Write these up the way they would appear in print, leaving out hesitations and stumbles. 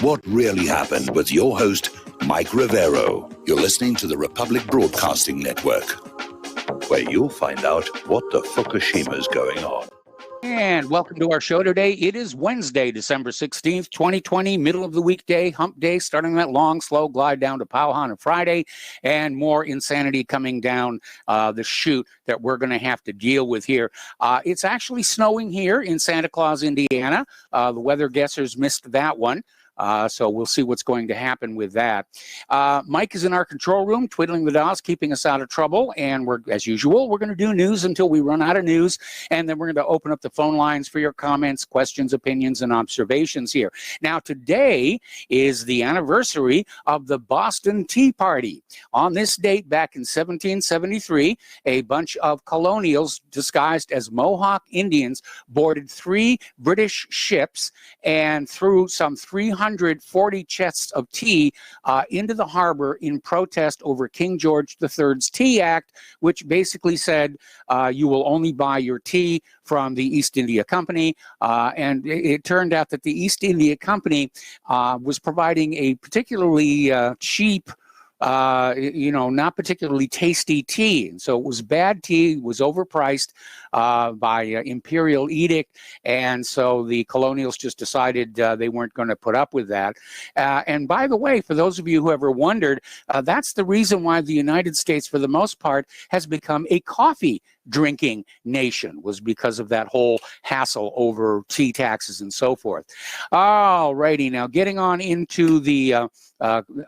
What really happened with your host, Mike Rivero. You're listening to the Republic Broadcasting Network, where you'll find out what the Fukushima's going on. And welcome to our show today. It is Wednesday, December 16th, 2020, middle of the weekday, hump day, starting that long, slow glide down to Powhatan on Friday, and more insanity coming down the chute that we're going to have to deal with here. It's actually snowing here in Santa Claus, Indiana. The weather guessers missed that one. So we'll see what's going to happen with that. Mike is in our control room, twiddling the dials, keeping us out of trouble. And we're, as usual, we're going to do news until we run out of news. And then we're going to open up the phone lines for your comments, questions, opinions, and observations here. Now, today is the anniversary of the Boston Tea Party. On this date, back in 1773, a bunch of colonials disguised as Mohawk Indians boarded 3 British ships and threw some 340 chests of tea into the harbor in protest over King George III's Tea Act, which basically said you will only buy your tea from the East India Company. And it turned out that the East India Company was providing a particularly cheap, not particularly tasty tea. And so it was bad tea, it was overpriced by imperial edict. And so the colonials just decided they weren't going to put up with that. And by the way, for those of you who ever wondered, that's the reason why the United States, for the most part, has become a coffee drinking nation, was because of that whole hassle over tea taxes and so forth. All righty, now getting on into the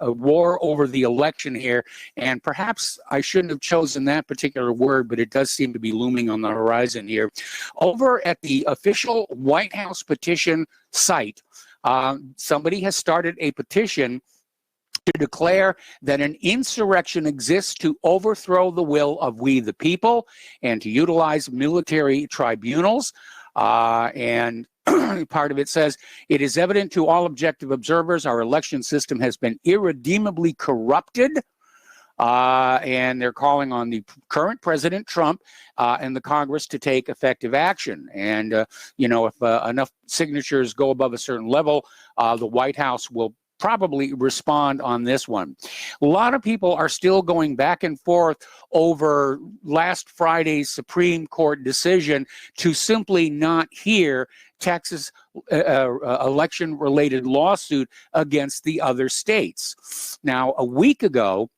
war over the election here, and perhaps I shouldn't have chosen that particular word, but it does seem to be looming on the horizon here. Over at the official White House petition site, somebody has started a petition to declare that an insurrection exists to overthrow the will of we the people and to utilize military tribunals. And part of it says, it is evident to all objective observers our election system has been irredeemably corrupted. And they're calling on the current President Trump and the Congress to take effective action. And, if enough signatures go above a certain level, the White House will probably respond on this one. A lot of people are still going back and forth over last Friday's Supreme Court decision to simply not hear Texas election-related lawsuit against the other states. Now, a week ago,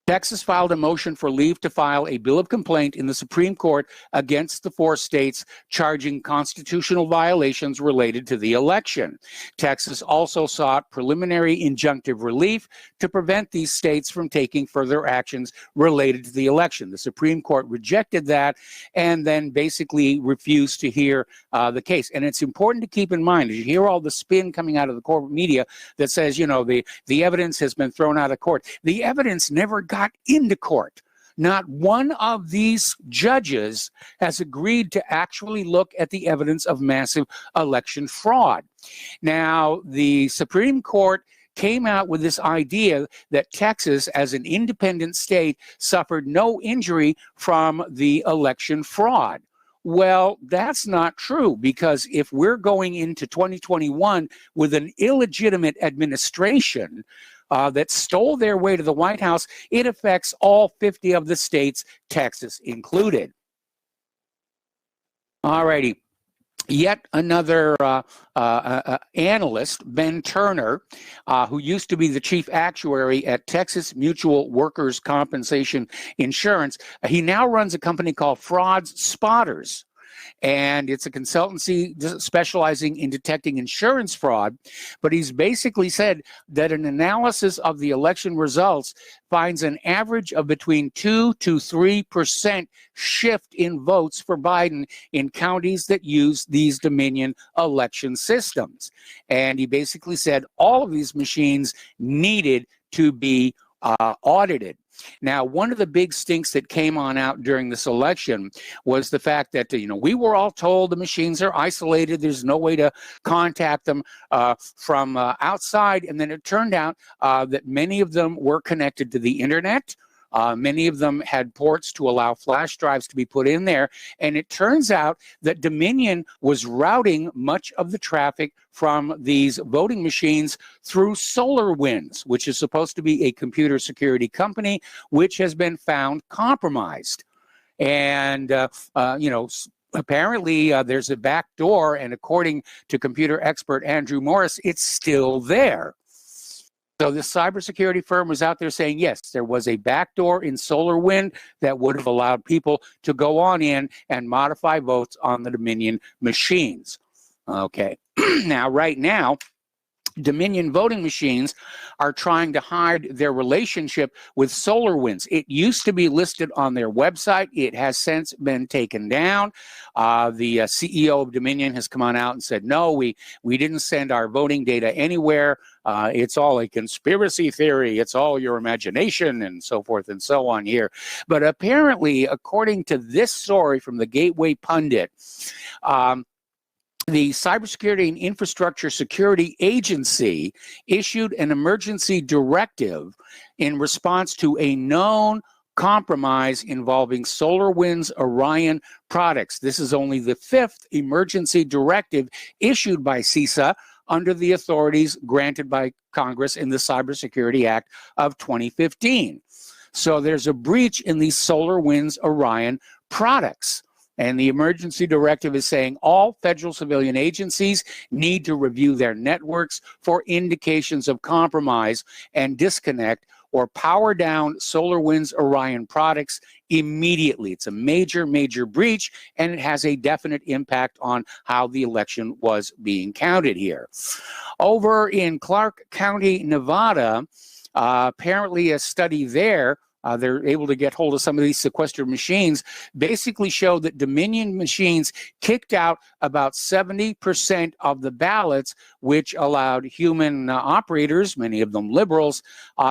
Texas filed a motion for leave to file a bill of complaint in the Supreme Court against the 4 states charging constitutional violations related to the election. Texas also sought preliminary injunctive relief to prevent these states from taking further actions related to the election. The Supreme Court rejected that and then basically refused to hear the case. And it's important to keep in mind, as you hear all the spin coming out of the corporate media that says, the evidence has been thrown out of court. The evidence never got into court. Not one of these judges has agreed to actually look at the evidence of massive election fraud. Now, the Supreme Court came out with this idea that Texas, as an independent state, suffered no injury from the election fraud. Well, that's not true, because if we're going into 2021 with an illegitimate administration that stole their way to the White House, it affects all 50 of the states, Texas included. All righty. Yet another analyst, Ben Turner, who used to be the chief actuary at Texas Mutual Workers Compensation Insurance, he now runs a company called Fraud Spotters. And it's a consultancy specializing in detecting insurance fraud. But he's basically said that an analysis of the election results finds an average of between 2 to 3% shift in votes for Biden in counties that use these Dominion election systems. And he basically said all of these machines needed to be audited. Now, one of the big stinks that came on out during this election was the fact that, we were all told the machines are isolated. There's no way to contact them from outside. And then it turned out that many of them were connected to the internet. Many of them had ports to allow flash drives to be put in there. And it turns out that Dominion was routing much of the traffic from these voting machines through SolarWinds, which is supposed to be a computer security company, which has been found compromised. And, apparently there's a back door, and according to computer expert Andrew Morris, it's still there. So this cybersecurity firm was out there saying, yes, there was a backdoor in SolarWind that would have allowed people to go on in and modify votes on the Dominion machines. Okay, now, right now, Dominion voting machines are trying to hide their relationship with SolarWinds. It used to be listed on their website. It has since been taken down. The CEO of Dominion has come on out and said, no, we didn't send our voting data anywhere. It's all a conspiracy theory. It's all your imagination, and so forth and so on here. But apparently, according to this story from the Gateway Pundit, the Cybersecurity and Infrastructure Security Agency issued an emergency directive in response to a known compromise involving SolarWinds Orion products. This is only the 5th emergency directive issued by CISA under the authorities granted by Congress in the Cybersecurity Act of 2015. So there's a breach in these SolarWinds Orion products. And the emergency directive is saying all federal civilian agencies need to review their networks for indications of compromise and disconnect or power down SolarWinds Orion products immediately. It's a major, major breach, and it has a definite impact on how the election was being counted here. Over in Clark County, Nevada, apparently a study there, they're able to get hold of some of these sequestered machines, basically showed that Dominion machines kicked out about 70% of the ballots, which allowed human operators, many of them liberals,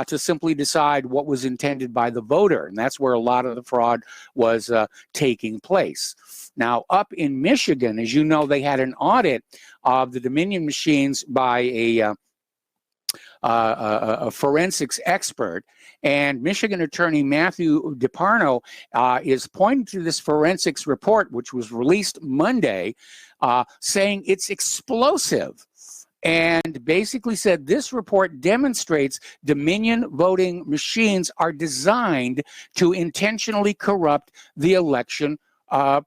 to simply decide what was intended by the voter. And that's where a lot of the fraud was taking place. Now, up in Michigan, as you know, they had an audit of the Dominion machines by a forensics expert, and Michigan Attorney Matthew DeParno is pointing to this forensics report, which was released Monday, saying it's explosive, and basically said this report demonstrates Dominion voting machines are designed to intentionally corrupt the election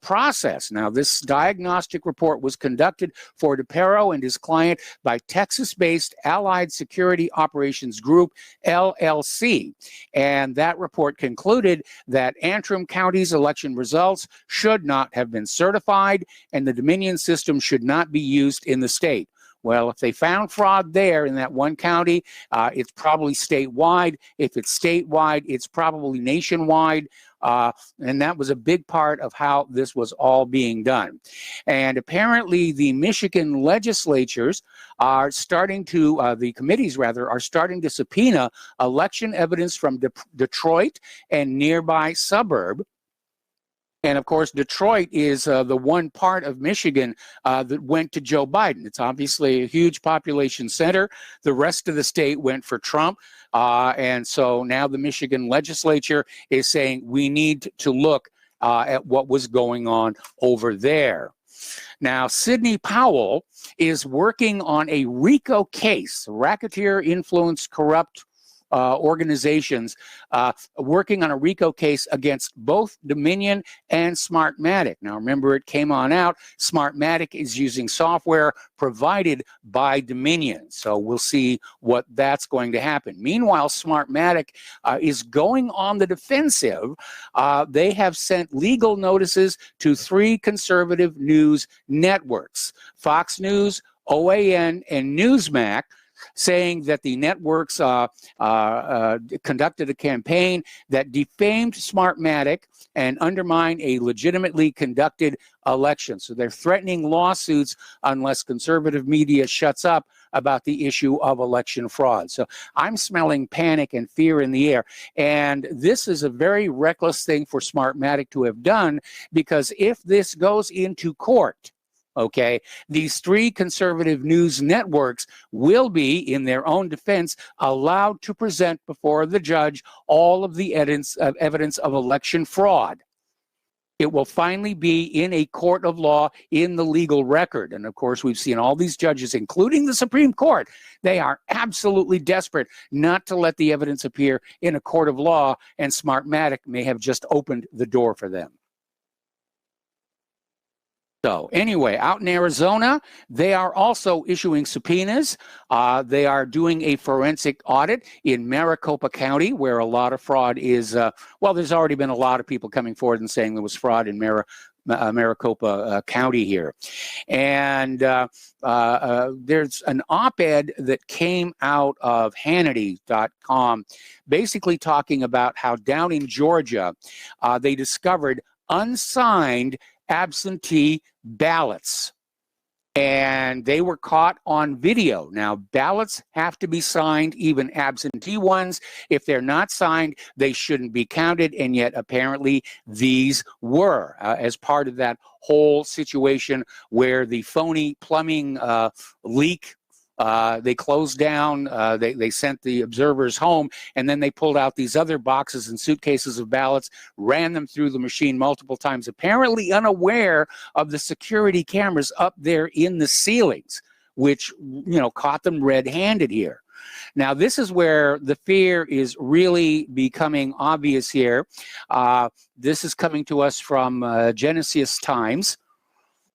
process. Now, this diagnostic report was conducted for DeParno and his client by Texas-based Allied Security Operations Group, LLC. And that report concluded that Antrim County's election results should not have been certified, and the Dominion system should not be used in the state. Well, if they found fraud there in that one county, it's probably statewide. If it's statewide, it's probably nationwide. And that was a big part of how this was all being done. And apparently the Michigan legislatures are starting to, the committees rather, are starting to subpoena election evidence from Detroit and nearby suburb. And of course, Detroit is the one part of Michigan that went to Joe Biden. It's obviously a huge population center. The rest of the state went for Trump. And so now the Michigan legislature is saying we need to look at what was going on over there. Now, Sidney Powell is working on a RICO case, racketeer, influence, corrupt organizations working on a RICO case against both Dominion and Smartmatic. Now, remember, it came on out. Smartmatic is using software provided by Dominion. So we'll see what that's going to happen. Meanwhile, Smartmatic is going on the defensive. They have sent legal notices to 3 conservative news networks, Fox News, OAN, and Newsmax, saying that the networks conducted a campaign that defamed Smartmatic and undermined a legitimately conducted election. So they're threatening lawsuits unless conservative media shuts up about the issue of election fraud. So I'm smelling panic and fear in the air. And this is a very reckless thing for Smartmatic to have done, because if this goes into court, Okay, these three conservative news networks will be, in their own defense, allowed to present before the judge all of the evidence of election fraud. It will finally be in a court of law in the legal record. And of course, we've seen all these judges, including the Supreme Court, they are absolutely desperate not to let the evidence appear in a court of law, and Smartmatic may have just opened the door for them. So anyway, out in Arizona, they are also issuing subpoenas. They are doing a forensic audit in Maricopa County, where a lot of fraud is, well, there's already been a lot of people coming forward and saying there was fraud in Maricopa County here. And there's an op-ed that came out of Hannity.com basically talking about how down in Georgia, they discovered unsigned absentee ballots, and they were caught on video. Now, ballots have to be signed, even absentee ones. If they're not signed, they shouldn't be counted, and yet apparently these were as part of that whole situation where the phony plumbing leak, they closed down, they sent the observers home, and then they pulled out these other boxes and suitcases of ballots, ran them through the machine multiple times, apparently unaware of the security cameras up there in the ceilings, which, you know, caught them red-handed here. Now, this is where the fear is really becoming obvious here. This is coming to us from Genesis Times,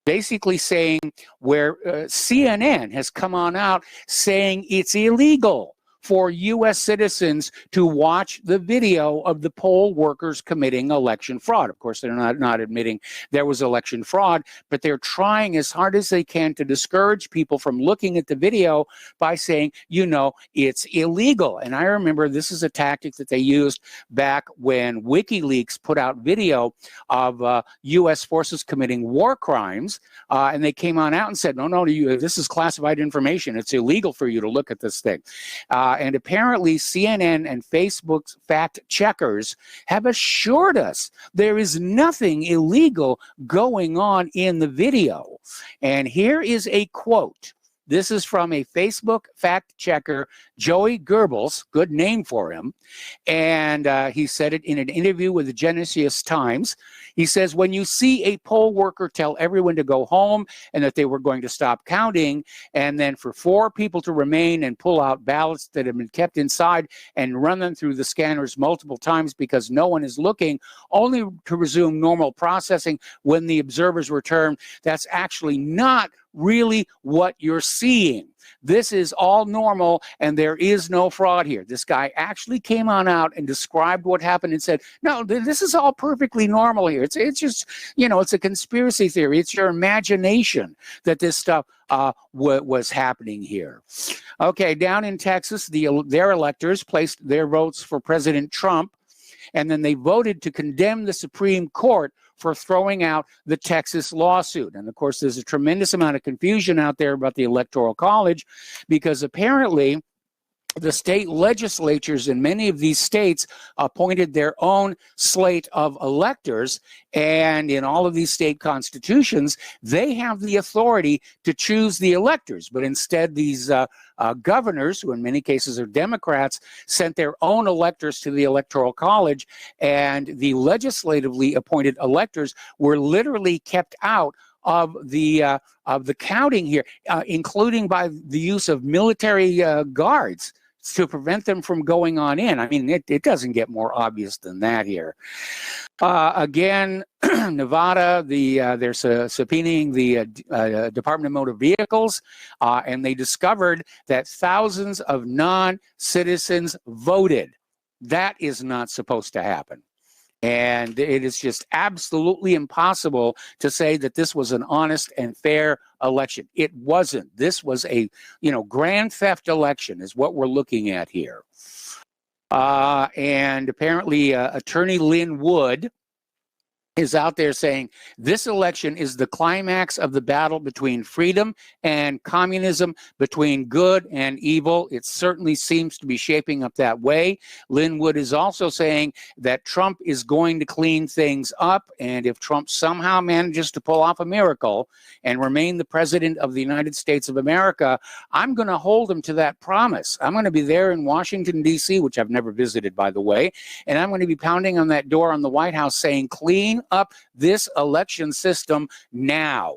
basically saying where CNN has come on out saying it's illegal for U.S. citizens to watch the video of the poll workers committing election fraud. Of course, they're not admitting there was election fraud, but they're trying as hard as they can to discourage people from looking at the video by saying, you know, it's illegal. And I remember this is a tactic that they used back when WikiLeaks put out video of U.S. forces committing war crimes, and they came on out and said, no, this is classified information. It's illegal for you to look at this thing. And apparently CNN and Facebook's fact checkers have assured us there is nothing illegal going on in the video. And here is a quote. This is from a Facebook fact checker, Joey Goebbels, good name for him. And he said it in an interview with the Genesis Times. He says, when you see a poll worker tell everyone to go home and that they were going to stop counting, and then for 4 people to remain and pull out ballots that have been kept inside and run them through the scanners multiple times because no one is looking, only to resume normal processing when the observers return, that's actually not really what you're seeing. This is all normal, and there is no fraud here. This guy actually came on out and described what happened and said, no, this is all perfectly normal here. It's just, you know, it's a conspiracy theory. It's your imagination that this stuff was happening here. Okay, down in Texas, their electors placed their votes for President Trump, and then they voted to condemn the Supreme Court for throwing out the Texas lawsuit. And of course, there's a tremendous amount of confusion out there about the Electoral College, because apparently the state legislatures in many of these states appointed their own slate of electors, and in all of these state constitutions, they have the authority to choose the electors. But instead, these governors, who in many cases are Democrats, sent their own electors to the Electoral College, and the legislatively appointed electors were literally kept out of the counting here, including by the use of military guards to prevent them from going on in. I mean, it doesn't get more obvious than that here. Again, Nevada, they're subpoenaing the Department of Motor Vehicles, and they discovered that thousands of non-citizens voted. That is not supposed to happen. And it is just absolutely impossible to say that this was an honest and fair election. It wasn't. This was a, grand theft election is what we're looking at here. And apparently Attorney Lynn Wood is out there saying this election is the climax of the battle between freedom and communism, between good and evil. It certainly seems to be shaping up that way. Linwood is also saying that Trump is going to clean things up, and if Trump somehow manages to pull off a miracle and remain the president of the United States of America, I'm going to hold him to that promise. I'm going to be there in Washington, D.C., which I've never visited, by the way, and I'm going to be pounding on that door on the White House saying, clean up this election system now,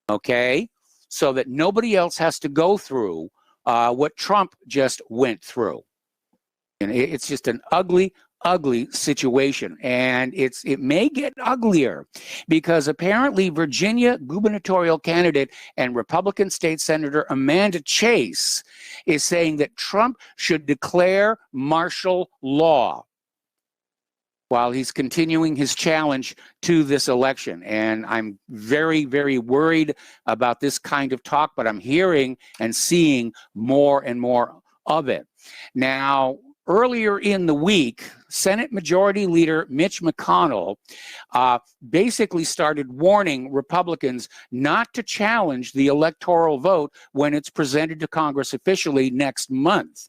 okay, so that nobody else has to go through what Trump just went through. And it's just an ugly situation, and it may get uglier because apparently Virginia gubernatorial candidate and Republican state senator Amanda Chase is saying that Trump should declare martial law while he's continuing his challenge to this election. And I'm very, very worried about this kind of talk, but I'm hearing and seeing more and more of it. Now, earlier in the week, Senate Majority Leader Mitch McConnell basically started warning Republicans not to challenge the electoral vote when it's presented to Congress officially next month.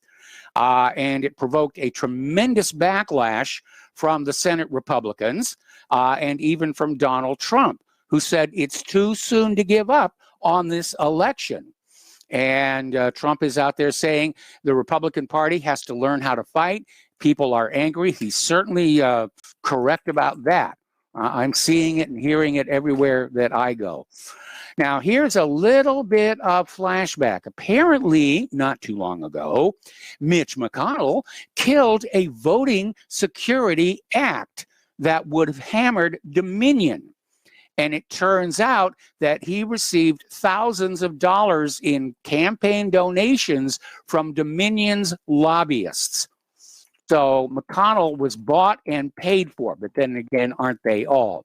And it provoked a tremendous backlash from the Senate Republicans and even from Donald Trump, who said it's too soon to give up on this election. And Trump is out there saying the Republican Party has to learn how to fight. People are angry. He's certainly correct about that. I'm seeing it and hearing it everywhere that I go. Now, here's a little bit of flashback. Apparently, not too long ago, Mitch McConnell killed a voting security act that would have hammered Dominion. And it turns out that he received thousands of dollars in campaign donations from Dominion's lobbyists. So McConnell was bought and paid for, but then again, aren't they all?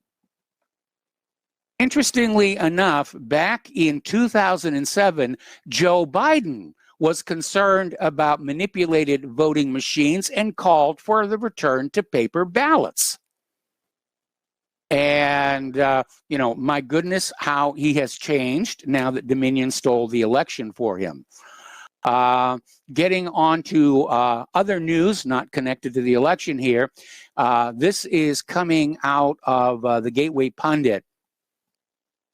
Interestingly enough, back in 2007, Joe Biden was concerned about manipulated voting machines and called for the return to paper ballots. And, you know, my goodness, how he has changed now that Dominion stole the election for him. Getting on to other news not connected to the election here. This is coming out of the Gateway Pundit.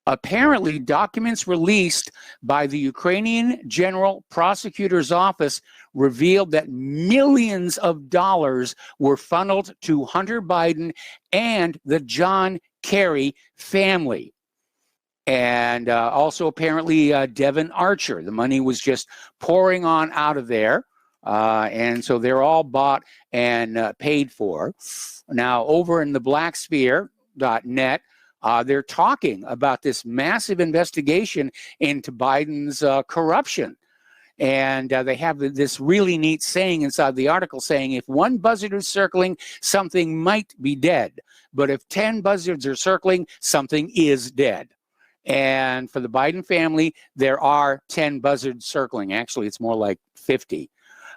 Apparently, documents released by the Ukrainian General Prosecutor's Office revealed that millions of dollars were funneled to Hunter Biden and the John Kerry family. And also apparently Devin Archer. The money was just pouring on out of there. And so they're all bought and paid for. Now, over in the blacksphere.net, they're talking about this massive investigation into Biden's corruption. And they have this really neat saying inside the article saying, if one buzzard is circling, something might be dead. But if 10 buzzards are circling, something is dead. And for the Biden family, there are 10 buzzards circling. Actually, it's more like 50.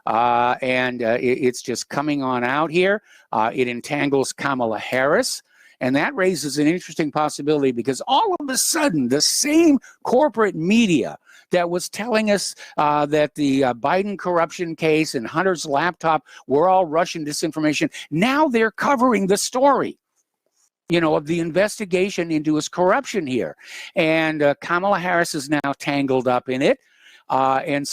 It's just coming on out here. It entangles Kamala Harris. And that raises an interesting possibility because all of a sudden, the same corporate media that was telling us that the Biden corruption case and Hunter's laptop were all Russian disinformation, now they're covering the story, you know, of the investigation into his corruption here. And Kamala Harris is now tangled up in it. I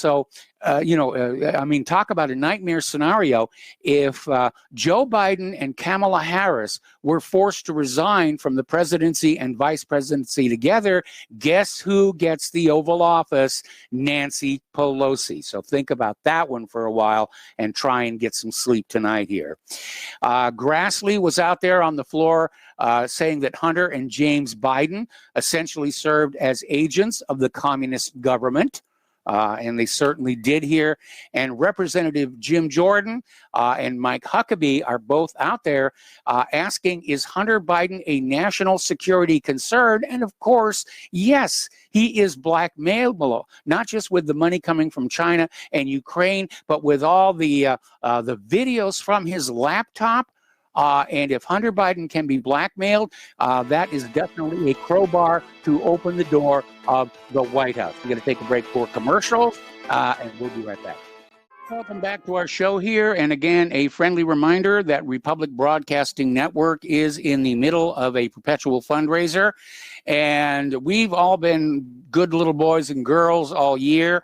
mean, talk about a nightmare scenario. If Joe Biden and Kamala Harris were forced to resign from the presidency and vice presidency together, guess who gets the Oval Office? Nancy Pelosi. So think about that one for a while and try and get some sleep tonight here. Grassley was out there on the floor saying that Hunter and James Biden essentially served as agents of the communist government. And they certainly did here. And Representative Jim Jordan and Mike Huckabee are both out there asking, is Hunter Biden a national security concern? And of course, yes, he is blackmailable, not just with the money coming from China and Ukraine, but with all the videos from his laptop And if Hunter Biden can be blackmailed, that is definitely a crowbar to open the door of the White House. We're going to take a break for commercials, and we'll be right back. Welcome back to our show here. And again, a friendly reminder that Republic Broadcasting Network is in the middle of a perpetual fundraiser. And we've all been good little boys and girls all year.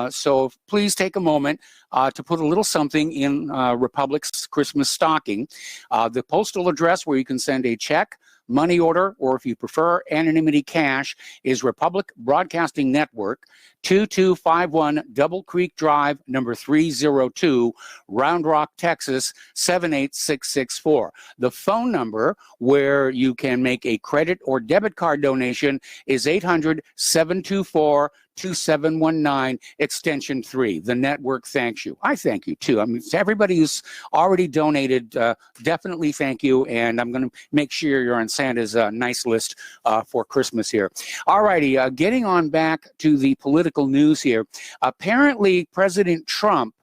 So please take a moment to put a little something in Republic's Christmas stocking. The postal address where you can send a check, money order, or if you prefer anonymity cash, is Republic Broadcasting Network, 2251 Double Creek Drive, number 302, Round Rock, Texas, 78664. The phone number where you can make a credit or debit card donation is 800-724-2719, extension 3. The network thanks you. I thank you too. I mean, to everybody who's already donated, definitely thank you. And I'm going to make sure you're on Santa's nice list for Christmas here. All righty, getting on back to the political news here. Apparently, President Trump,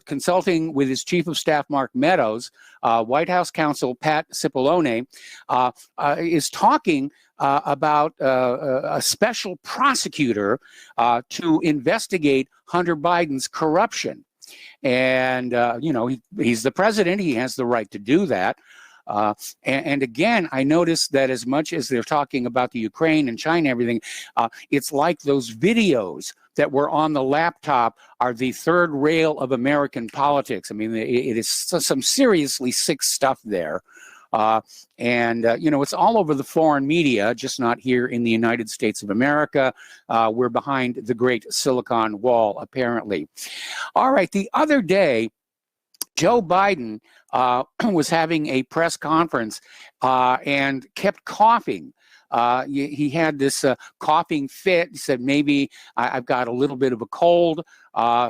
consulting with his chief of staff, Mark Meadows, White House counsel Pat Cipollone, is talking about a special prosecutor to investigate Hunter Biden's corruption. And, he's the president. He has the right to do that. And again, I noticed that as much as they're talking about the Ukraine and China and everything, it's like those videos that were on the laptop are the third rail of American politics. I mean, it is some seriously sick stuff there. It's all over the foreign media, just not here in the United States of America. We're behind the Great Silicon Wall, apparently. All right, the other day, Joe Biden was having a press conference and kept coughing. He had this coughing fit. He said, maybe I've got a little bit of a cold.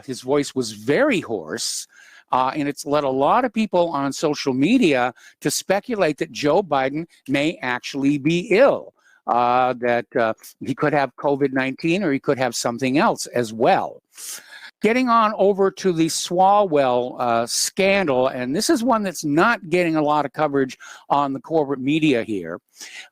His voice was very hoarse. And it's led a lot of people on social media to speculate that Joe Biden may actually be ill, that he could have COVID-19 or he could have something else as well. Getting on over to the Swalwell scandal, and this is one that's not getting a lot of coverage on the corporate media here,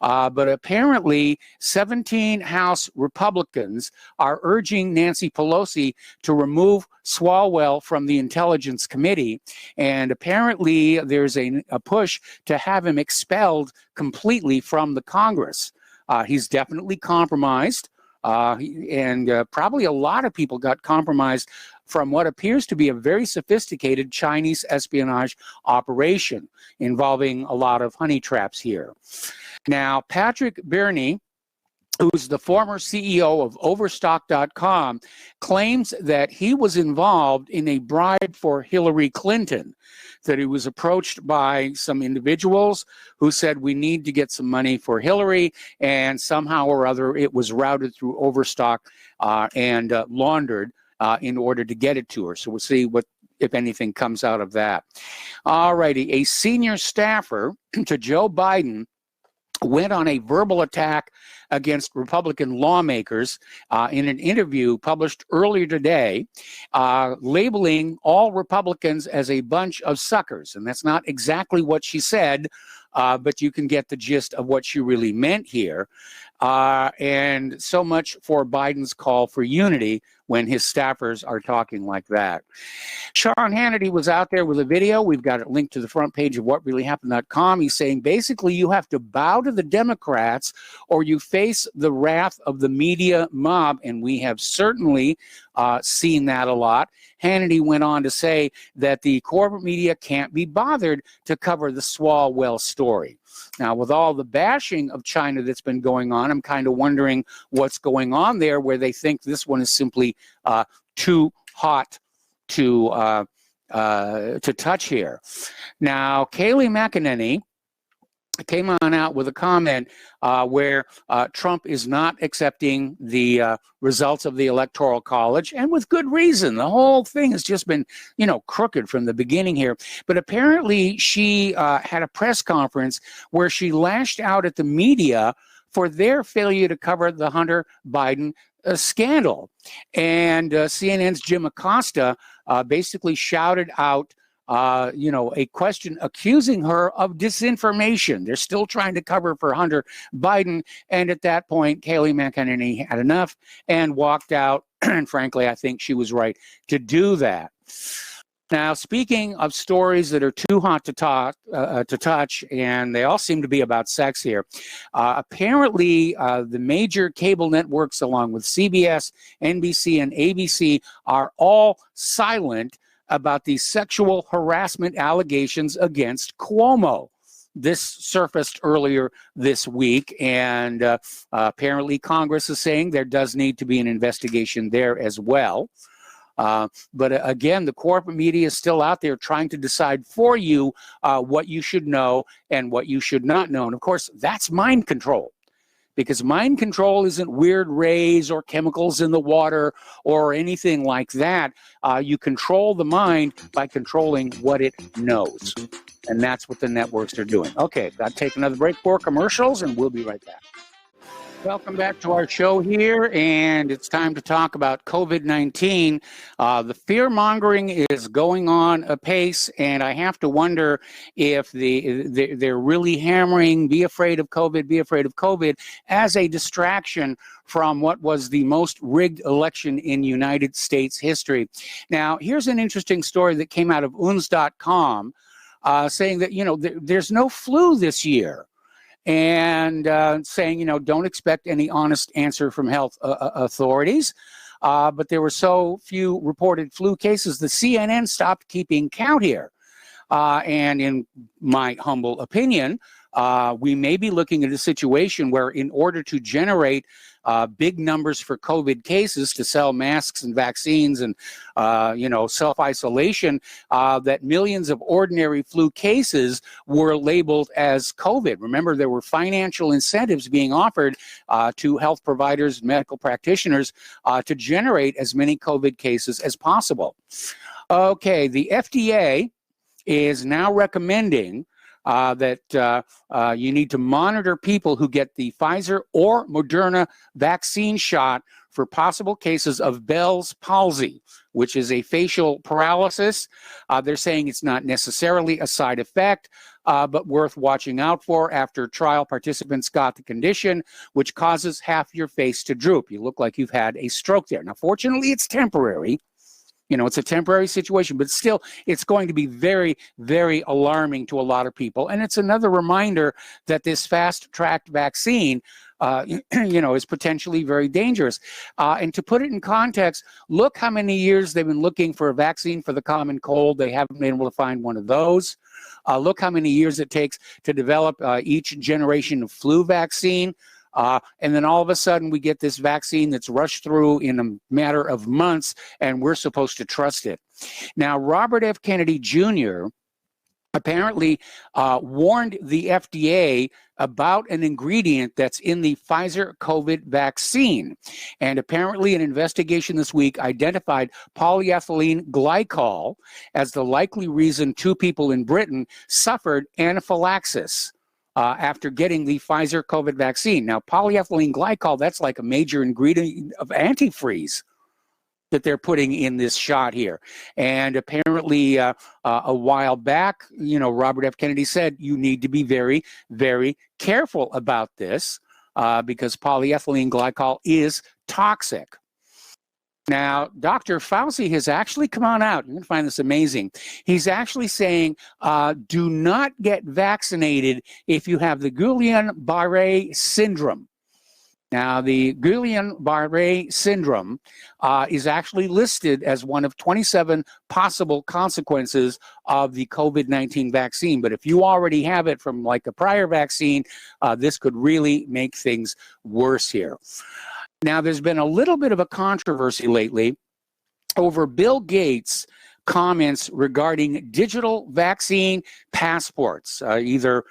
but apparently 17 House Republicans are urging Nancy Pelosi to remove Swalwell from the Intelligence Committee, and apparently there's a push to have him expelled completely from the Congress. He's definitely compromised. Probably a lot of people got compromised from what appears to be a very sophisticated Chinese espionage operation involving a lot of honey traps here. Now, Patrick Birney, who's the former CEO of Overstock.com, claims that he was involved in a bribe for Hillary Clinton, that he was approached by some individuals who said, we need to get some money for Hillary, and somehow or other it was routed through Overstock and laundered in order to get it to her. So we'll see what, if anything, comes out of that. All righty, a senior staffer to Joe Biden went on a verbal attack against Republican lawmakers in an interview published earlier today, labeling all Republicans as a bunch of suckers. And that's not exactly what she said, but you can get the gist of what she really meant here. And so much for Biden's call for unity when his staffers are talking like that. Sean Hannity was out there with a video. We've got it linked to the front page of whatreallyhappened.com. He's saying basically you have to bow to the Democrats or you face the wrath of the media mob, and we have certainly seen that a lot. Hannity went on to say that the corporate media can't be bothered to cover the Swalwell story. Now, with all the bashing of China that's been going on, I'm kind of wondering what's going on there, where they think this one is simply too hot to touch here. Now, Kayleigh McEnany came on out with a comment where Trump is not accepting the results of the Electoral College, and with good reason. The whole thing has just been, crooked from the beginning here. But apparently she had a press conference where she lashed out at the media for their failure to cover the Hunter Biden scandal. And CNN's Jim Acosta basically shouted out a question accusing her of disinformation. They're still trying to cover for Hunter Biden. And at that point, Kayleigh McEnany had enough and walked out. And frankly, I think she was right to do that. Now, speaking of stories that are too hot to touch, and they all seem to be about sex here, apparently the major cable networks, along with CBS, NBC, and ABC, are all silent about the sexual harassment allegations against Cuomo. This surfaced earlier this week, and apparently Congress is saying there does need to be an investigation there as well. But again, the corporate media is still out there trying to decide for you what you should know and what you should not know. And of course, that's mind control, because mind control isn't weird rays or chemicals in the water or anything like that. You control the mind by controlling what it knows. And that's what the networks are doing. Okay, I'll take another break for commercials, and we'll be right back. Welcome back to our show here, and it's time to talk about COVID-19. The fear-mongering is going on apace, and I have to wonder if they're really hammering be afraid of COVID as a distraction from what was the most rigged election in United States history. Now, here's an interesting story that came out of UNS.com saying that, there's no flu this year. And saying, don't expect any honest answer from health authorities. But there were so few reported flu cases, the CNN stopped keeping count here. And in my humble opinion, we may be looking at a situation where in order to generate big numbers for COVID cases to sell masks and vaccines and, self-isolation, that millions of ordinary flu cases were labeled as COVID. Remember, there were financial incentives being offered to health providers, medical practitioners, to generate as many COVID cases as possible. Okay, the FDA is now recommending that you need to monitor people who get the Pfizer or Moderna vaccine shot for possible cases of Bell's palsy, which is a facial paralysis. They're saying it's not necessarily a side effect, but worth watching out for after trial participants got the condition, which causes half your face to droop. You look like you've had a stroke there. Now, fortunately, it's temporary. It's a temporary situation, but still, it's going to be very, very alarming to a lot of people. And it's another reminder that this fast-tracked vaccine, is potentially very dangerous. And to put it in context, look how many years they've been looking for a vaccine for the common cold. They haven't been able to find one of those. Look how many years it takes to develop each generation of flu vaccine. And then all of a sudden we get this vaccine that's rushed through in a matter of months, and we're supposed to trust it. Now, Robert F. Kennedy Jr. apparently warned the FDA about an ingredient that's in the Pfizer COVID vaccine. And apparently an investigation this week identified polyethylene glycol as the likely reason 2 people in Britain suffered anaphylaxis after getting the Pfizer COVID vaccine. Now, polyethylene glycol, that's like a major ingredient of antifreeze that they're putting in this shot here. And apparently a while back, Robert F. Kennedy said you need to be very, very careful about this because polyethylene glycol is toxic. Now, Dr. Fauci has actually come on out. You're going to find this amazing. He's actually saying, do not get vaccinated if you have the Guillain-Barré syndrome. Now, the Guillain-Barré syndrome is actually listed as one of 27 possible consequences of the COVID-19 vaccine. But if you already have it from like a prior vaccine, this could really make things worse here. Now, there's been a little bit of a controversy lately over Bill Gates' comments regarding digital vaccine passports, either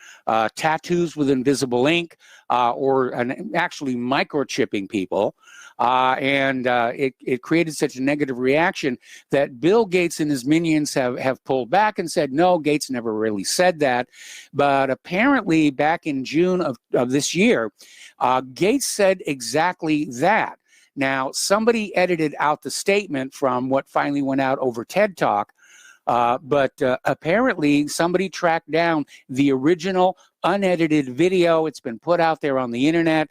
tattoos with invisible ink or actually microchipping people. And it created such a negative reaction that Bill Gates and his minions have pulled back and said, no, Gates never really said that. But apparently back in June of this year, Gates said exactly that. Now, somebody edited out the statement from what finally went out over TED Talk, But apparently somebody tracked down the original unedited video. It's been put out there on the internet.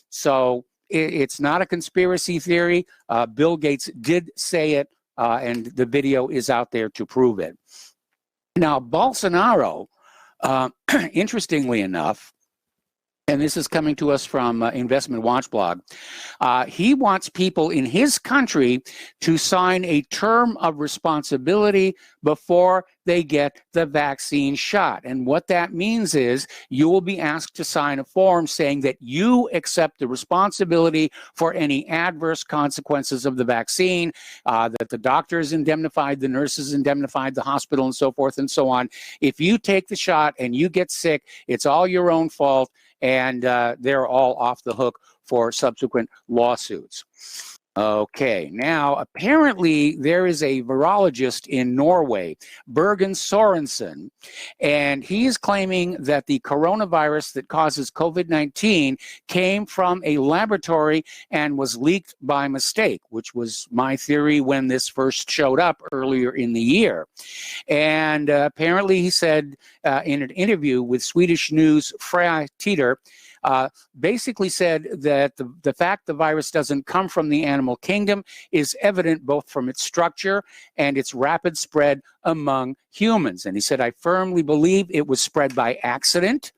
So it's not a conspiracy theory. Bill Gates did say it, and the video is out there to prove it. Now, Bolsonaro, interestingly enough, and this is coming to us from Investment Watch blog, he wants people in his country to sign a term of responsibility before they get the vaccine shot. And what that means is you will be asked to sign a form saying that you accept the responsibility for any adverse consequences of the vaccine, that the doctor is indemnified, the nurse is indemnified, the hospital, and so forth and so on. If you take the shot and you get sick, it's all your own fault, and they're all off the hook for subsequent lawsuits. Okay, now apparently there is a virologist in Norway, Bergen Sorensen, and he's claiming that the coronavirus that causes COVID-19 came from a laboratory and was leaked by mistake, which was my theory when this first showed up earlier in the year. And apparently he said in an interview with Swedish news Freitidor, basically said that the fact the virus doesn't come from the animal kingdom is evident both from its structure and its rapid spread among humans. And he said, I firmly believe it was spread by accident.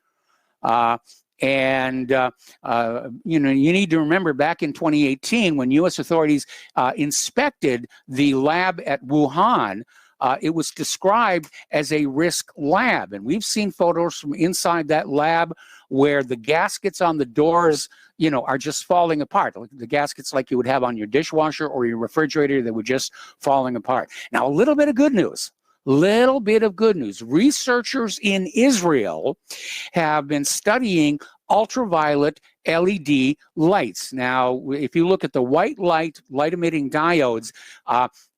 You need to remember back in 2018 when U.S. authorities inspected the lab at Wuhan, it was described as a risk lab. And we've seen photos from inside that lab where the gaskets on the doors, are just falling apart. The gaskets like you would have on your dishwasher or your refrigerator that were just falling apart. Now, a little bit of good news. Researchers in Israel have been studying ultraviolet LED lights. Now, if you look at the white light emitting diodes,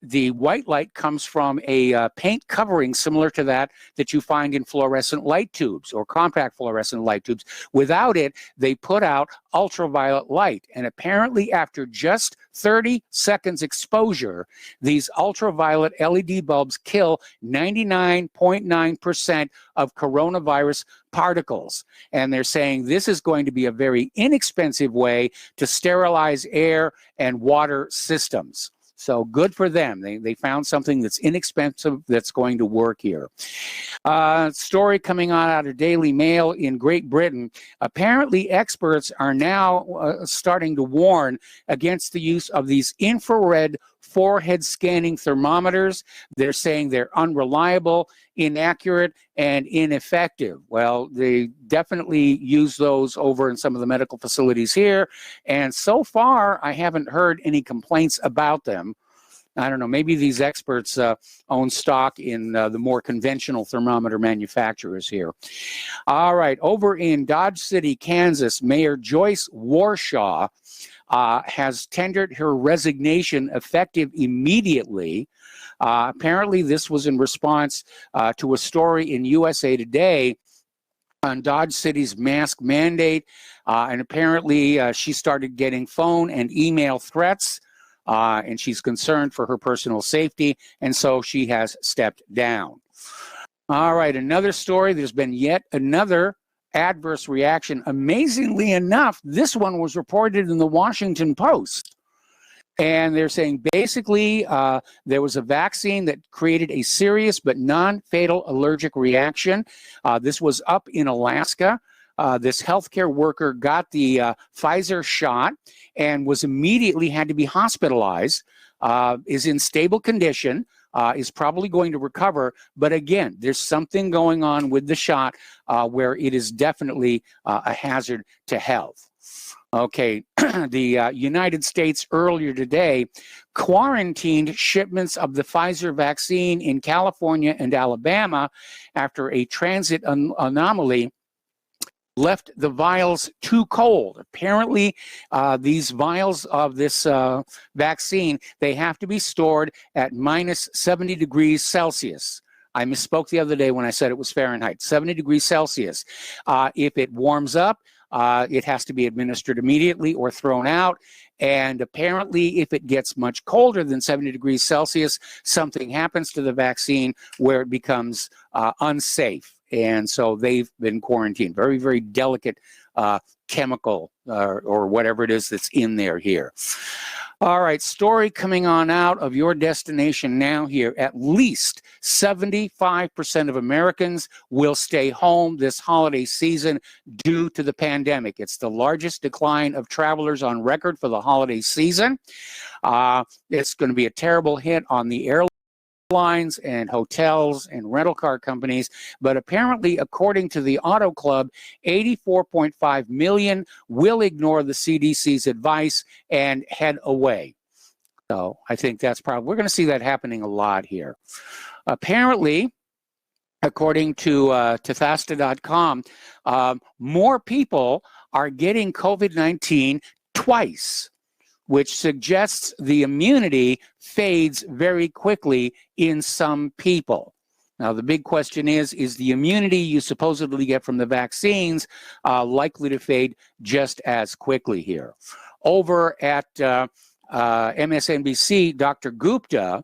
the white light comes from a paint covering similar to that you find in fluorescent light tubes or compact fluorescent light tubes. Without it, they put out ultraviolet light. And apparently after just 30 seconds exposure, these ultraviolet LED bulbs kill 99.9% of coronavirus particles. And they're saying this is going to be a very inexpensive way to sterilize air and water systems. So good for them. They found something that's inexpensive that's going to work here. Story coming out of Daily Mail in Great Britain. Apparently experts are now starting to warn against the use of these infrared forehead scanning thermometers. They're saying they're unreliable, inaccurate, and ineffective. Well, they definitely use those over in some of the medical facilities here. And so far, I haven't heard any complaints about them. I don't know, maybe these experts own stock in the more conventional thermometer manufacturers here. All right, over in Dodge City, Kansas, Mayor Joyce Warshaw has tendered her resignation effective immediately. Apparently, this was in response to a story in USA Today on Dodge City's mask mandate. And apparently, she started getting phone and email threats, and she's concerned for her personal safety, and so she has stepped down. All right, another story. There's been yet another adverse reaction. Amazingly enough, this one was reported in the Washington Post. And they're saying basically there was a vaccine that created a serious but non-fatal allergic reaction. This was up in Alaska. This healthcare worker got the Pfizer shot and was immediately had to be hospitalized, is in stable condition, is probably going to recover. But again, there's something going on with the shot where it is definitely a hazard to health. Okay, the United States earlier today quarantined shipments of the Pfizer vaccine in California and Alabama after a transit anomaly left the vials too cold. Apparently, these vials of this vaccine, they have to be stored at minus 70 degrees Celsius. I misspoke the other day when I said it was Fahrenheit, 70 degrees Celsius. If it warms up, it has to be administered immediately or thrown out. And apparently, if it gets much colder than 70 degrees Celsius, something happens to the vaccine where it becomes unsafe. And so they've been quarantined. Very, very delicate chemical or whatever it is that's in there here. All right, story coming on out of your destination now here. At least 75% of Americans will stay home this holiday season due to the pandemic. It's the largest decline of travelers on record for the holiday season. It's going to be a terrible hit on the airlines and hotels and rental car companies, but apparently, according to the Auto Club, 84.5 million will ignore the CDC's advice and head away. So I think that's probably, we're going to see that happening a lot here. Apparently, according to Thasta.com, more people are getting COVID-19 twice, which suggests the immunity fades very quickly in some people. Now, the big question is the immunity you supposedly get from the vaccines likely to fade just as quickly here? Over at MSNBC, Dr. Gupta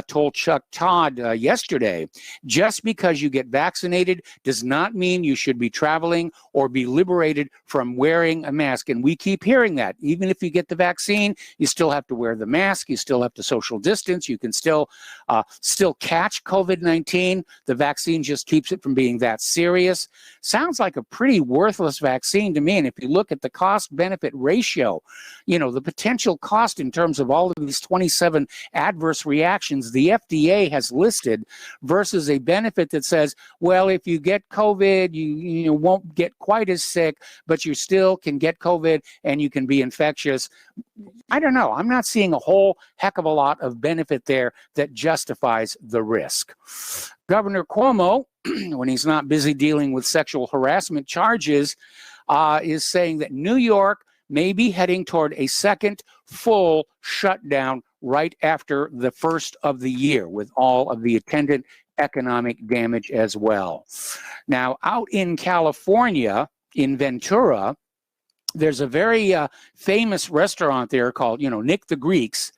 told Chuck Todd yesterday, just because you get vaccinated does not mean you should be traveling or be liberated from wearing a mask. And we keep hearing that. Even if you get the vaccine, you still have to wear the mask. You still have to social distance. You can still catch COVID-19. The vaccine just keeps it from being that serious. Sounds like a pretty worthless vaccine to me. And if you look at the cost-benefit ratio, you know, the potential cost in terms of all of these 27 adverse reactions the FDA has listed versus a benefit that says, well, if you get COVID, you won't get quite as sick, but you still can get COVID and you can be infectious. I don't know. I'm not seeing a whole heck of a lot of benefit there that justifies the risk. Governor Cuomo, when he's not busy dealing with sexual harassment charges, is saying that New York may be heading toward a second full shutdown right after the first of the year, with all of the attendant economic damage as well. Now, out in California, in Ventura, there's a very famous restaurant there called, Nick the Greek's,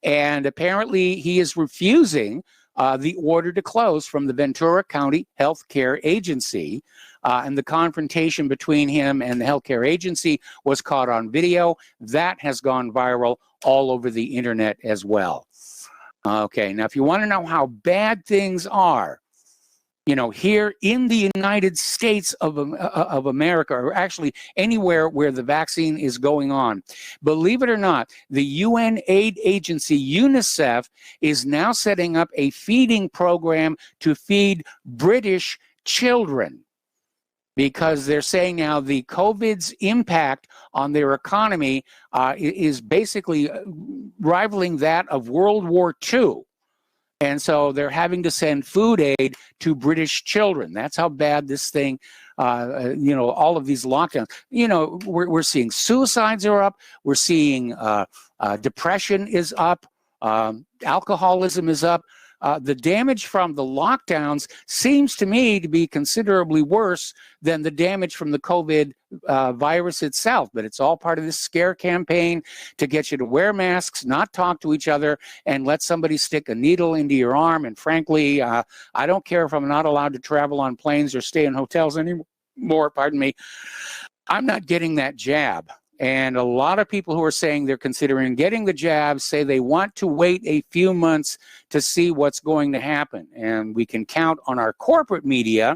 and apparently he is refusing the order to close from the Ventura County Health Care Agency. And the confrontation between him and the healthcare agency was caught on video. That has gone viral all over the internet as well. Okay, now if you want to know how bad things are, here in the United States of America, or actually anywhere where the vaccine is going on, believe it or not, the UN aid agency UNICEF is now setting up a feeding program to feed British children, because they're saying now the COVID's impact on their economy is basically rivaling that of World War II. And so they're having to send food aid to British children. That's how bad this thing, all of these lockdowns. We're seeing suicides are up. We're seeing depression is up. Alcoholism is up. The damage from the lockdowns seems to me to be considerably worse than the damage from the COVID virus itself. But it's all part of this scare campaign to get you to wear masks, not talk to each other, and let somebody stick a needle into your arm. And frankly, I don't care if I'm not allowed to travel on planes or stay in hotels anymore, I'm not getting that jab. And a lot of people who are saying they're considering getting the jab say they want to wait a few months to see what's going to happen. And we can count on our corporate media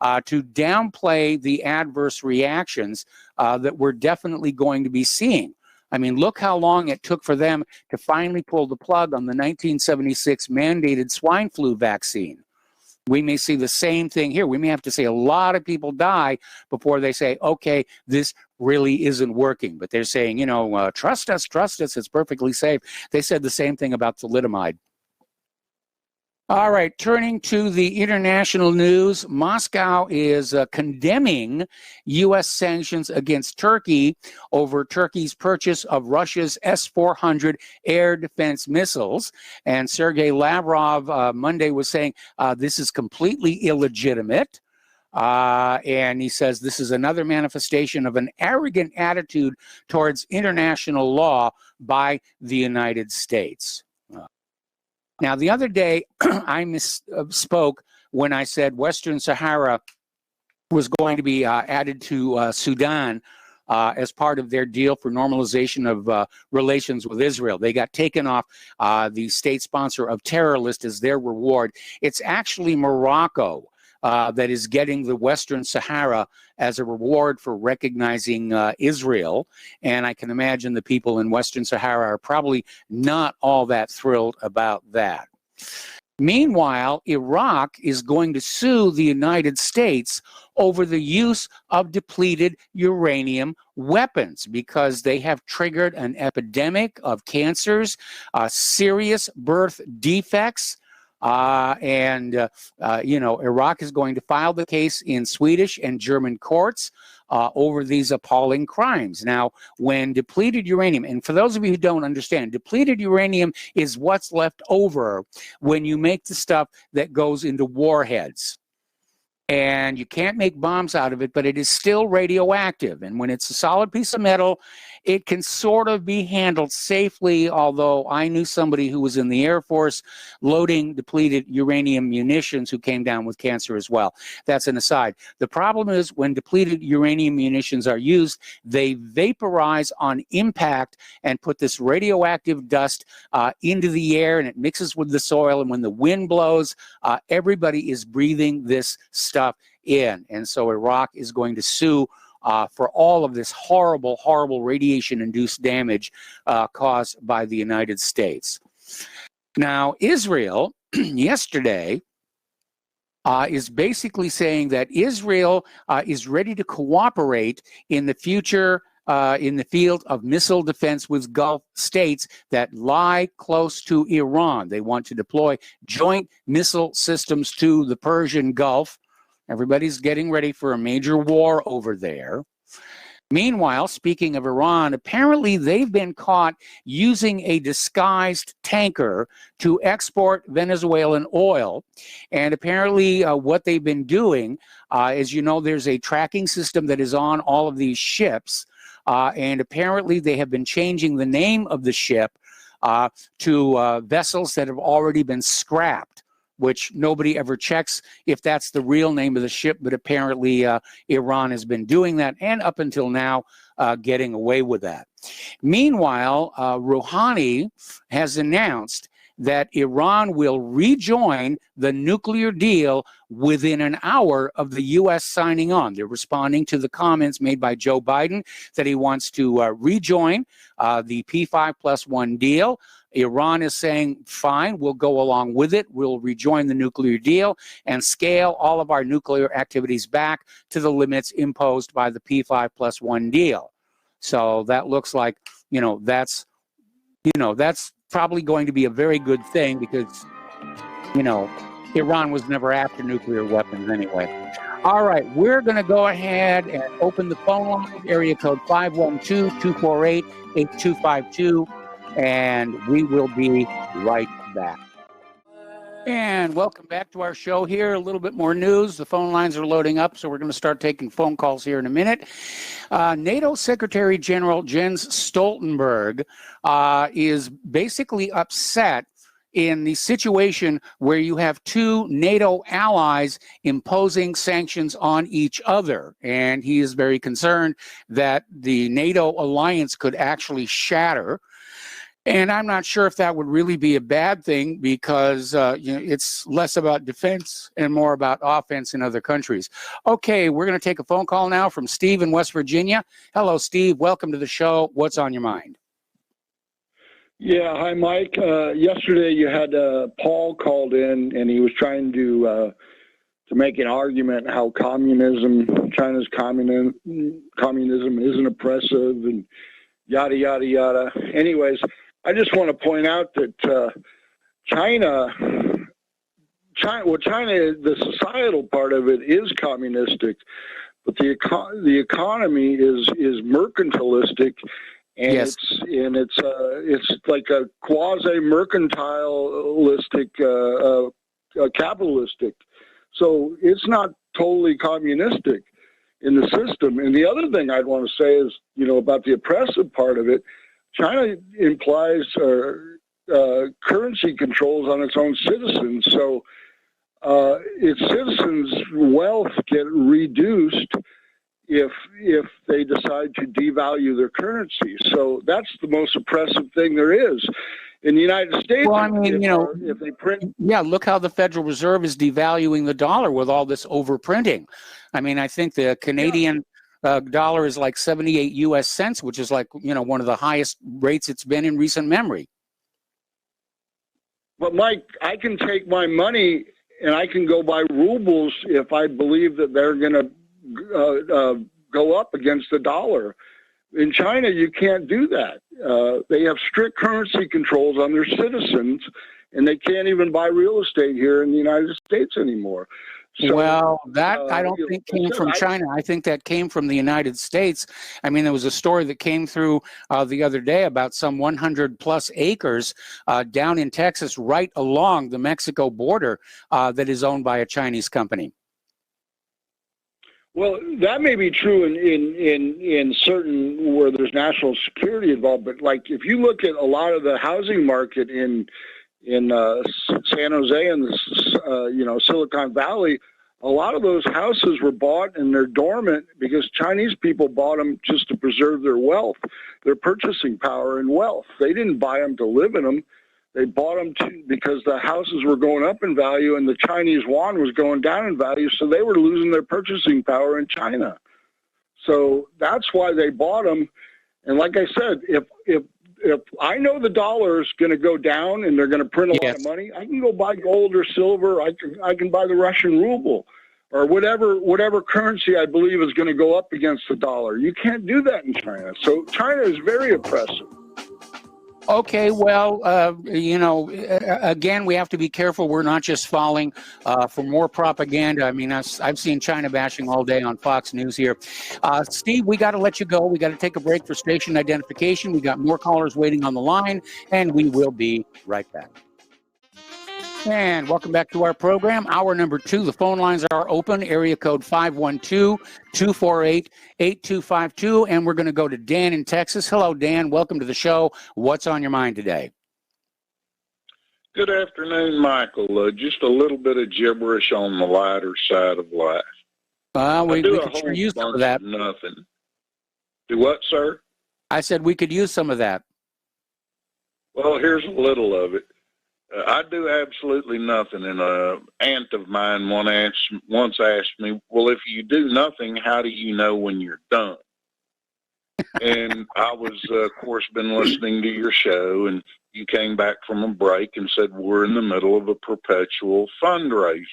to downplay the adverse reactions that we're definitely going to be seeing. I mean, look how long it took for them to finally pull the plug on the 1976 mandated swine flu vaccine. We may see the same thing here. We may have to see a lot of people die before they say, okay, this really isn't working. But they're saying, trust us, it's perfectly safe. They said the same thing about thalidomide. All right, turning to the international news, Moscow is condemning U.S. sanctions against Turkey over Turkey's purchase of Russia's S-400 air defense missiles. And Sergei Lavrov Monday was saying this is completely illegitimate. And he says this is another manifestation of an arrogant attitude towards international law by the United States. Now, the other day, I misspoke when I said Western Sahara was going to be added to Sudan as part of their deal for normalization of relations with Israel. They got taken off the state sponsor of terror list as their reward. It's actually Morocco that is getting the Western Sahara as a reward for recognizing Israel. And I can imagine the people in Western Sahara are probably not all that thrilled about that. Meanwhile, Iraq is going to sue the United States over the use of depleted uranium weapons because they have triggered an epidemic of cancers, serious birth defects, Iraq is going to file the case in Swedish and German courts over these appalling crimes. Now, when depleted uranium, and for those of you who don't understand, depleted uranium is what's left over when you make the stuff that goes into warheads. And you can't make bombs out of it, but it is still radioactive. And when it's a solid piece of metal, it can sort of be handled safely, although I knew somebody who was in the Air Force loading depleted uranium munitions who came down with cancer as well. That's an aside. The problem is when depleted uranium munitions are used, they vaporize on impact and put this radioactive dust into the air, and it mixes with the soil. And when the wind blows, everybody is breathing this stuff in. And so Iraq is going to sue for all of this horrible, horrible radiation-induced damage caused by the United States. Now, Israel yesterday is basically saying that Israel is ready to cooperate in the future in the field of missile defense with Gulf states that lie close to Iran. They want to deploy joint missile systems to the Persian Gulf. Everybody's getting ready for a major war over there. Meanwhile, speaking of Iran, apparently they've been caught using a disguised tanker to export Venezuelan oil. And apparently what they've been doing, as you know, there's a tracking system that is on all of these ships. And apparently they have been changing the name of the ship to vessels that have already been scrapped, which nobody ever checks if that's the real name of the ship, but apparently Iran has been doing that, and up until now, getting away with that. Meanwhile, Rouhani has announced that Iran will rejoin the nuclear deal within an hour of the U.S. signing on. They're responding to the comments made by Joe Biden that he wants to rejoin the P5+1 deal. Iran is saying, fine, we'll go along with it. We'll rejoin the nuclear deal and scale all of our nuclear activities back to the limits imposed by the P5+1 deal. So that looks like, that's probably going to be a very good thing because, Iran was never after nuclear weapons anyway. All right, we're going to go ahead and open the phone line, area code 512-248-8252. And we will be right back. And welcome back to our show here. A little bit more news. The phone lines are loading up, so we're going to start taking phone calls here in a minute. NATO Secretary General Jens Stoltenberg is basically upset in the situation where you have two NATO allies imposing sanctions on each other. And he is very concerned that the NATO alliance could actually shatter. And I'm not sure if that would really be a bad thing because it's less about defense and more about offense in other countries. Okay, we're going to take a phone call now from Steve in West Virginia. Hello, Steve. Welcome to the show. What's on your mind? Yeah, hi, Mike. Yesterday you had Paul called in, and he was trying to make an argument how China's communism isn't oppressive and yada, yada, yada. Anyways, I just want to point out that China, the societal part of it is communistic, but the economy is mercantilistic, and yes. it's like a quasi-mercantilistic, capitalistic. So it's not totally communistic in the system. And the other thing I'd want to say is, about the oppressive part of it, China implies currency controls on its own citizens. So its citizens' wealth get reduced if they decide to devalue their currency. So that's the most oppressive thing there is. In the United States, well, I mean, if they print... Yeah, look how the Federal Reserve is devaluing the dollar with all this overprinting. I mean, I think the Canadian dollar is like 78 U.S. cents, which is like, one of the highest rates it's been in recent memory. But, Mike, I can take my money and I can go buy rubles if I believe that they're going to go up against the dollar. In China, you can't do that. They have strict currency controls on their citizens, and they can't even buy real estate here in the United States anymore. So, well, that I don't think came from China. I think that came from the United States. I mean, there was a story that came through the other day about some 100-plus acres down in Texas, right along the Mexico border, that is owned by a Chinese company. Well, that may be true in certain where there's national security involved, but like if you look at a lot of the housing market in San Jose and the Silicon Valley, a lot of those houses were bought and they're dormant because Chinese people bought them just to preserve their wealth, their purchasing power and wealth. They didn't buy them to live in them. They bought them because the houses were going up in value and the Chinese yuan was going down in value, so they were losing their purchasing power in China. So that's why they bought them. And like I said, if I know the dollar is going to go down and they're going to print a lot of money, I can go buy gold or silver. I can buy the Russian ruble or whatever currency I believe is going to go up against the dollar. You can't do that in China. So China is very oppressive. Okay, well, again, we have to be careful. We're not just falling for more propaganda. I mean, I've seen China bashing all day on Fox News here. Steve, we got to let you go. We got to take a break for station identification. We got more callers waiting on the line, and we will be right back. And welcome back to our program. Hour number 2. The phone lines are open. Area code 512-248-8252. And we're going to go to Dan in Texas. Hello, Dan. Welcome to the show. What's on your mind today? Good afternoon, Michael. Just a little bit of gibberish on the lighter side of life. We could sure use some of that. Nothing. Do what, sir? I said we could use some of that. Well, here's a little of it. I do absolutely nothing, and an aunt of mine once asked me, well, if you do nothing, how do you know when you're done? And I was, of course, been listening to your show, and you came back from a break and said we're in the middle of a perpetual fundraiser.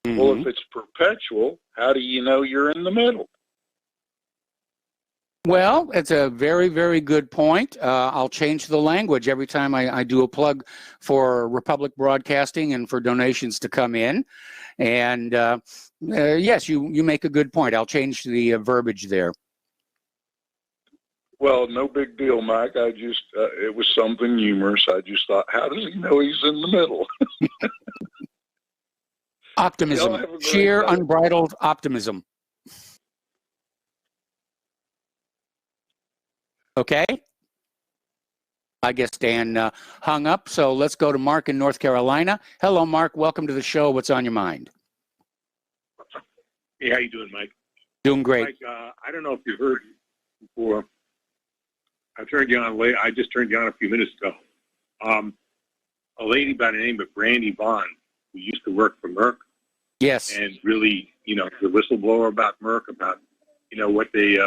Mm-hmm. Well, if it's perpetual, how do you know you're in the middle? Well, it's a very, very good point. I'll change the language every time I do a plug for Republic Broadcasting and for donations to come in. And yes, you make a good point. I'll change the verbiage there. Well, no big deal, Mike. I just, it was something humorous. I just thought, how does he know he's in the middle? Optimism, sheer unbridled optimism. Okay. I guess Dan hung up, so let's go to Mark in North Carolina. Hello, Mark. Welcome to the show. What's on your mind? Hey, how you doing, Mike? Doing great. Mike, I don't know if you heard before. I turned you on late. I just turned you on a few minutes ago. A lady by the name of Brandy Bond, who used to work for Merck. Yes. And really, the whistleblower about Merck, about, what they,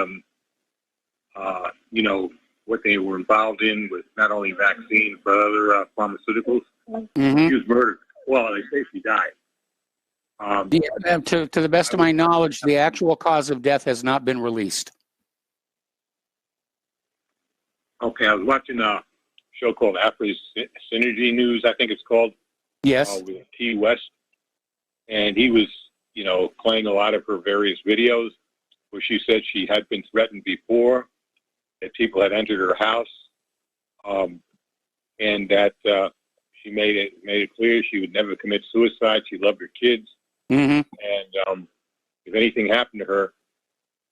what they were involved in with not only vaccines, but other pharmaceuticals. Mm-hmm. She was murdered. Well, they say she died. To the best of my knowledge, the actual cause of death has not been released. Okay, I was watching a show called After Synergy News, I think it's called. Yes. With T. West. And he was, playing a lot of her various videos where she said she had been threatened before, that people had entered her house, and that she made it clear she would never commit suicide. She loved her kids. Mm-hmm. And If anything happened to her,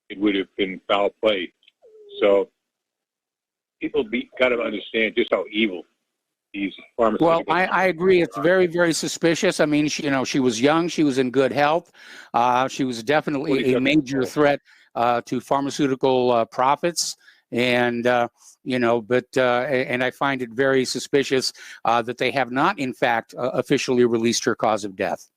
it would have been foul play. So people got to understand just how evil these pharmaceutical. Well, I agree. It's very, very suspicious. I mean, she was young. She was in good health. She was definitely a major threat to pharmaceutical profits. And, and I find it very suspicious that they have not, in fact, officially released her cause of death.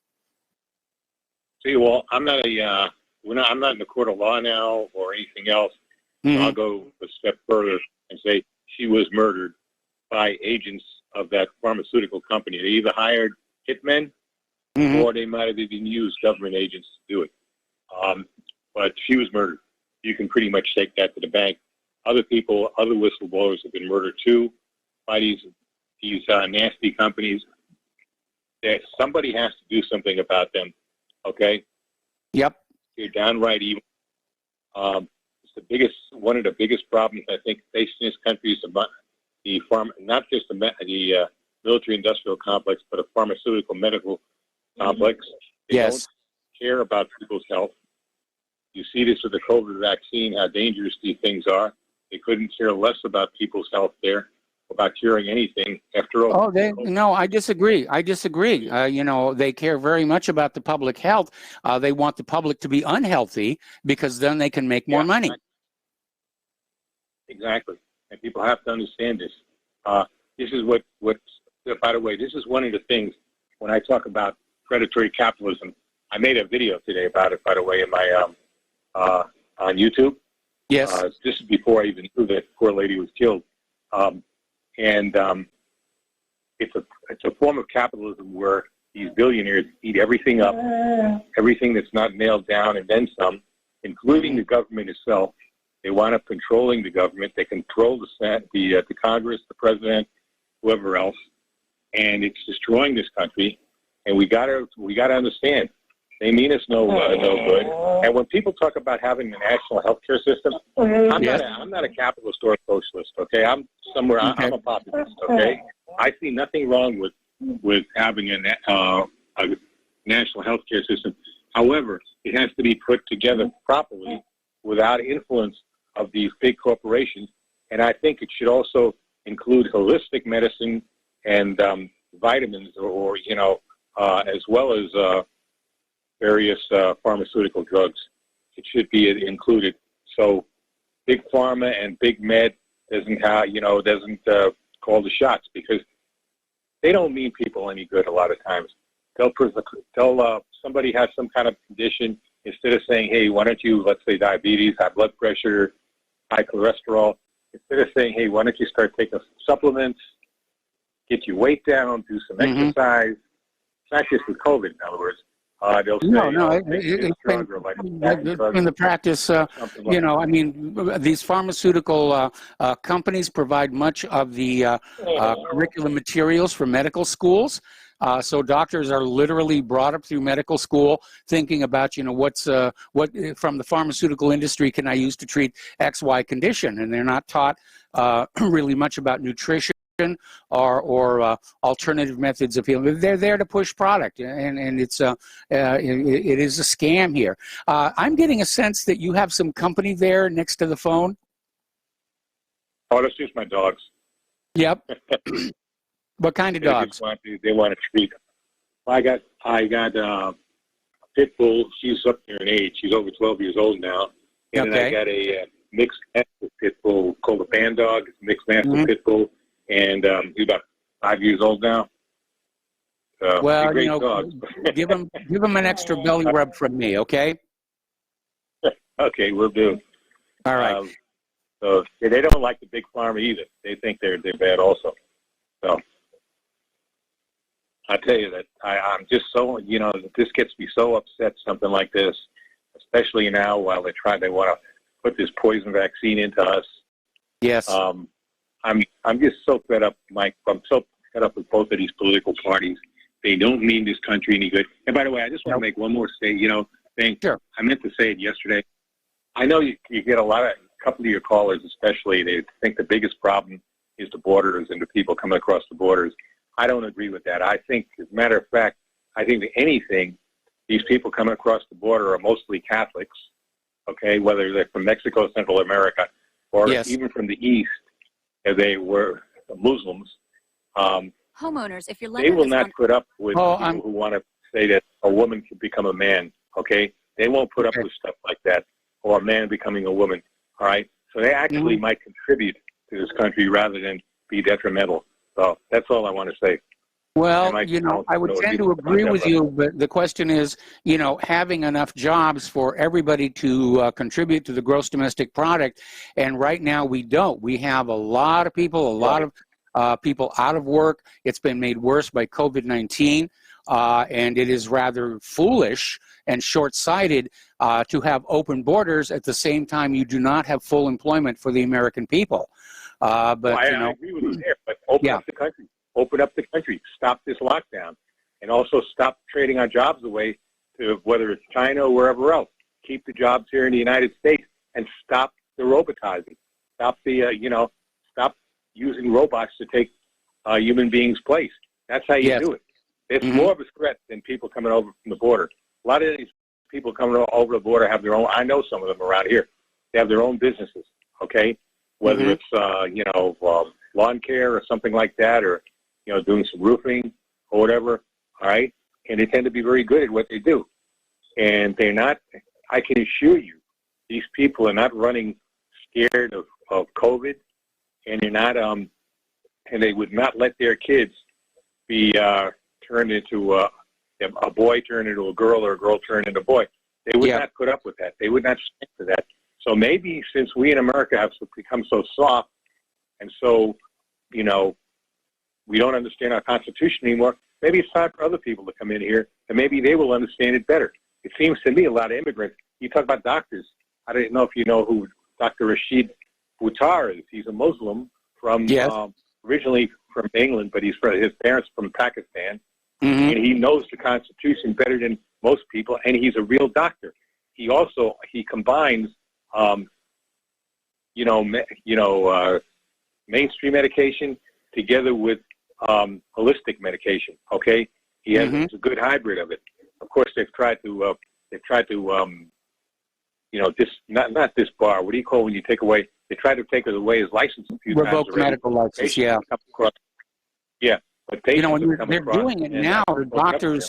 See, well, I'm not in the court of law now or anything else. Mm-hmm. So I'll go a step further and say she was murdered by agents of that pharmaceutical company. They either hired hitmen Mm-hmm. or they might have even used government agents to do it. But she was murdered. You can pretty much take that to the bank. Other people, other whistleblowers have been murdered too by these nasty companies. That somebody has to do something about them. Okay. Yep. You're downright evil. It's one of the biggest problems I think facing this country is about the not just the military-industrial complex, but a pharmaceutical medical complex. They Yes. don't care about people's health. You see this with the COVID vaccine, how dangerous these things are. They couldn't care less about people's health there, about curing anything. After all, no, I disagree. They care very much about the public health. They want the public to be unhealthy because then they can make more money. Exactly. And people have to understand this. This is by the way, this is one of the things when I talk about predatory capitalism. I made a video today about it, by the way, in my on YouTube. Yes. This is before I even knew that poor lady was killed. It's a form of capitalism where these billionaires eat everything up, everything that's not nailed down, and then some, including the government itself. They wind up controlling the government. They control the Senate, the Congress, the president, whoever else, and it's destroying this country. And we gotta understand, they mean us no good. And when people talk about having a national health care system, I'm not a capitalist or a socialist. Okay, I'm a populist. Okay, I see nothing wrong with having a national health care system. However, it has to be put together properly without influence of these big corporations. And I think it should also include holistic medicine and vitamins, as well as various pharmaceutical drugs. It should be included. So big pharma and big med doesn't call the shots because they don't mean people any good a lot of times. They'll somebody has some kind of condition, instead of saying, hey, why don't you, let's say diabetes, high blood pressure, high cholesterol, instead of saying, hey, why don't you start taking supplements, get your weight down, do some exercise. It's not just with COVID, in other words. They'll say, it's been the practice, these pharmaceutical companies provide much of the curriculum materials for medical schools. So doctors are literally brought up through medical school thinking about, what from the pharmaceutical industry can I use to treat XY condition? And they're not taught really much about nutrition or alternative methods of healing. They're there to push product, and it is a scam here. I'm getting a sense that you have some company there next to the phone. Oh, that's just my dogs. Yep. What kind of dogs? They want to treat them. I got a pit bull. She's up there in age. She's over 12 years old now. And then I got a mixed mastiff pit bull called a band dog. It's a mixed mastiff pit bull. And he's about 5 years old now. Well, great dogs. give him an extra belly rub from me, okay? Okay, we'll do. All right. So they don't like the big pharma either. They think they're bad also. So I tell you that I'm just so this gets me so upset. Something like this, especially now while they want to put this poison vaccine into us. Yes. I'm just so fed up, Mike. I'm so fed up with both of these political parties. They don't mean this country any good. And by the way, I just want to make one more thing. Sure. I meant to say it yesterday. I know you get a couple of your callers especially, they think the biggest problem is the borders and the people coming across the borders. I don't agree with that. I think, as a matter of fact, that anything these people coming across the border are mostly Catholics, okay, whether they're from Mexico, Central America, or even from the East, if they were Muslims. Homeowners, if you're they will not put up with people who want to say that a woman can become a man, okay? They won't put up with stuff like that, or a man becoming a woman, all right? So they actually might contribute to this country rather than be detrimental. So that's all I want to say. Well, I would tend to agree with you, but the question is, having enough jobs for everybody to contribute to the gross domestic product, and right now we don't. We have a lot of people, people out of work. It's been made worse by COVID-19, and it is rather foolish and short-sighted to have open borders at the same time you do not have full employment for the American people. I agree with you there, but open up the country. Open up the country. Stop this lockdown. And also stop trading our jobs away to whether it's China or wherever else. Keep the jobs here in the United States and stop the robotizing. Stop the, stop using robots to take human beings' place. That's how you do it. It's more of a threat than people coming over from the border. A lot of these people coming over the border have their own, I know some of them around here, they have their own businesses, okay? Whether it's, lawn care or something like that, or, doing some roofing or whatever, all right? And they tend to be very good at what they do. And they're not, I can assure you, these people are not running scared of COVID, and they're not, and they would not let their kids be turned into a boy turned into a girl or a girl turned into a boy. They would not put up with that. They would not stand for that. So maybe since we in America have become so soft and so, we don't understand our Constitution anymore, maybe it's time for other people to come in here, and maybe they will understand it better. It seems to me a lot of immigrants, you talk about doctors. I don't know if you know who Dr. Rashid Buttar is. He's a Muslim from originally from England, but his parents from Pakistan, and he knows the Constitution better than most people, and he's a real doctor. He combines, mainstream medication together with holistic medication. Okay, he has a good hybrid of it. Of course, they've tried to not disbar. What do you call when you take away? They tried to take away his license a few times. Revoke medical license. But patients they're doing it now to doctors.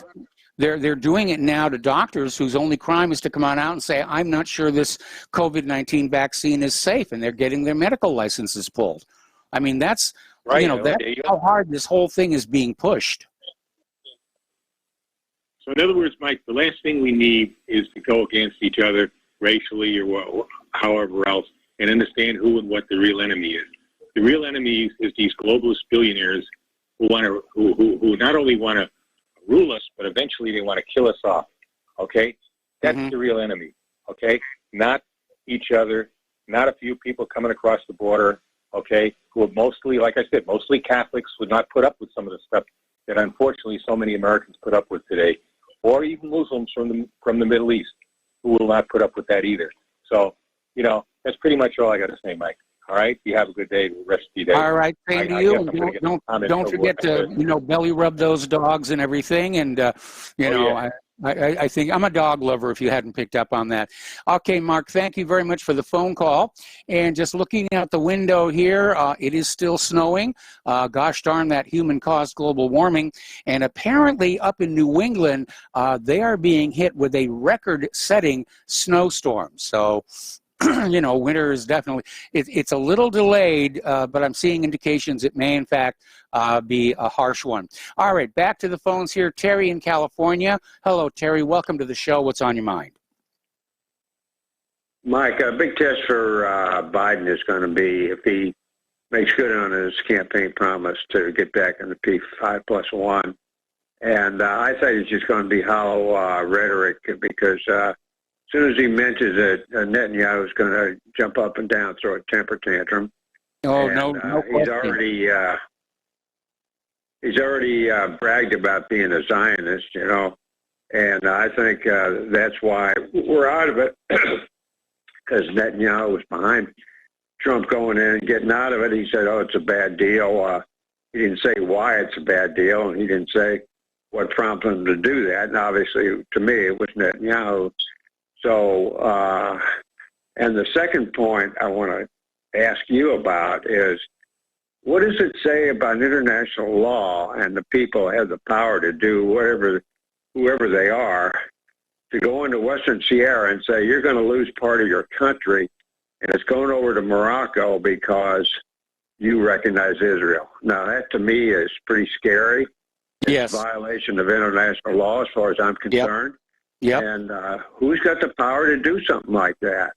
They're doing it now to doctors whose only crime is to come on out and say, "I'm not sure this COVID-19 vaccine is safe," and they're getting their medical licenses pulled. I mean, that's that's how hard this whole thing is being pushed. So in other words, Mike, the last thing we need is to go against each other racially or however else and understand who and what the real enemy is. The real enemy is these globalist billionaires who not only want to rule us, but eventually they want to kill us off. Okay? That's the real enemy. Okay? Not each other, not a few people coming across the border, okay, who are mostly, like I said, mostly Catholics, would not put up with some of the stuff that unfortunately so many Americans put up with today, or even Muslims from the Middle East who will not put up with that either. So, that's pretty much all I got to say, Mike. All right? You have a good day, the rest of your day. All right, same to you. And don't forget to, belly rub those dogs and everything. And, I think I'm a dog lover, if you hadn't picked up on that. Okay, Mark, thank you very much for the phone call. And just looking out the window here, it is still snowing. Gosh darn that human-caused global warming. And apparently up in New England, they are being hit with a record-setting snowstorm. So, winter is definitely, it's a little delayed, but I'm seeing indications it may, in fact, be a harsh one. All right, back to the phones here. Terry in California. Hello, Terry. Welcome to the show. What's on your mind? Mike, a big test for Biden is going to be if he makes good on his campaign promise to get back in the P5+1. And I think it's just going to be hollow rhetoric because as soon as he mentions it, Netanyahu is going to jump up and down, throw a temper tantrum. Oh, and, no he's already bragged about being a Zionist, and I think that's why we're out of it, because Netanyahu was behind Trump going in and getting out of it. He said, "Oh, it's a bad deal." He didn't say why it's a bad deal, and he didn't say what prompted them to do that. And obviously, to me, it was Netanyahu. So, and the second point I want to ask you about is, what does it say about international law and the people have the power to do whoever they are, to go into Western Sahara and say, you're going to lose part of your country, and it's going over to Morocco because you recognize Israel. Now, that to me is pretty scary. It's a violation of international law as far as I'm concerned. Yep. And who's got the power to do something like that?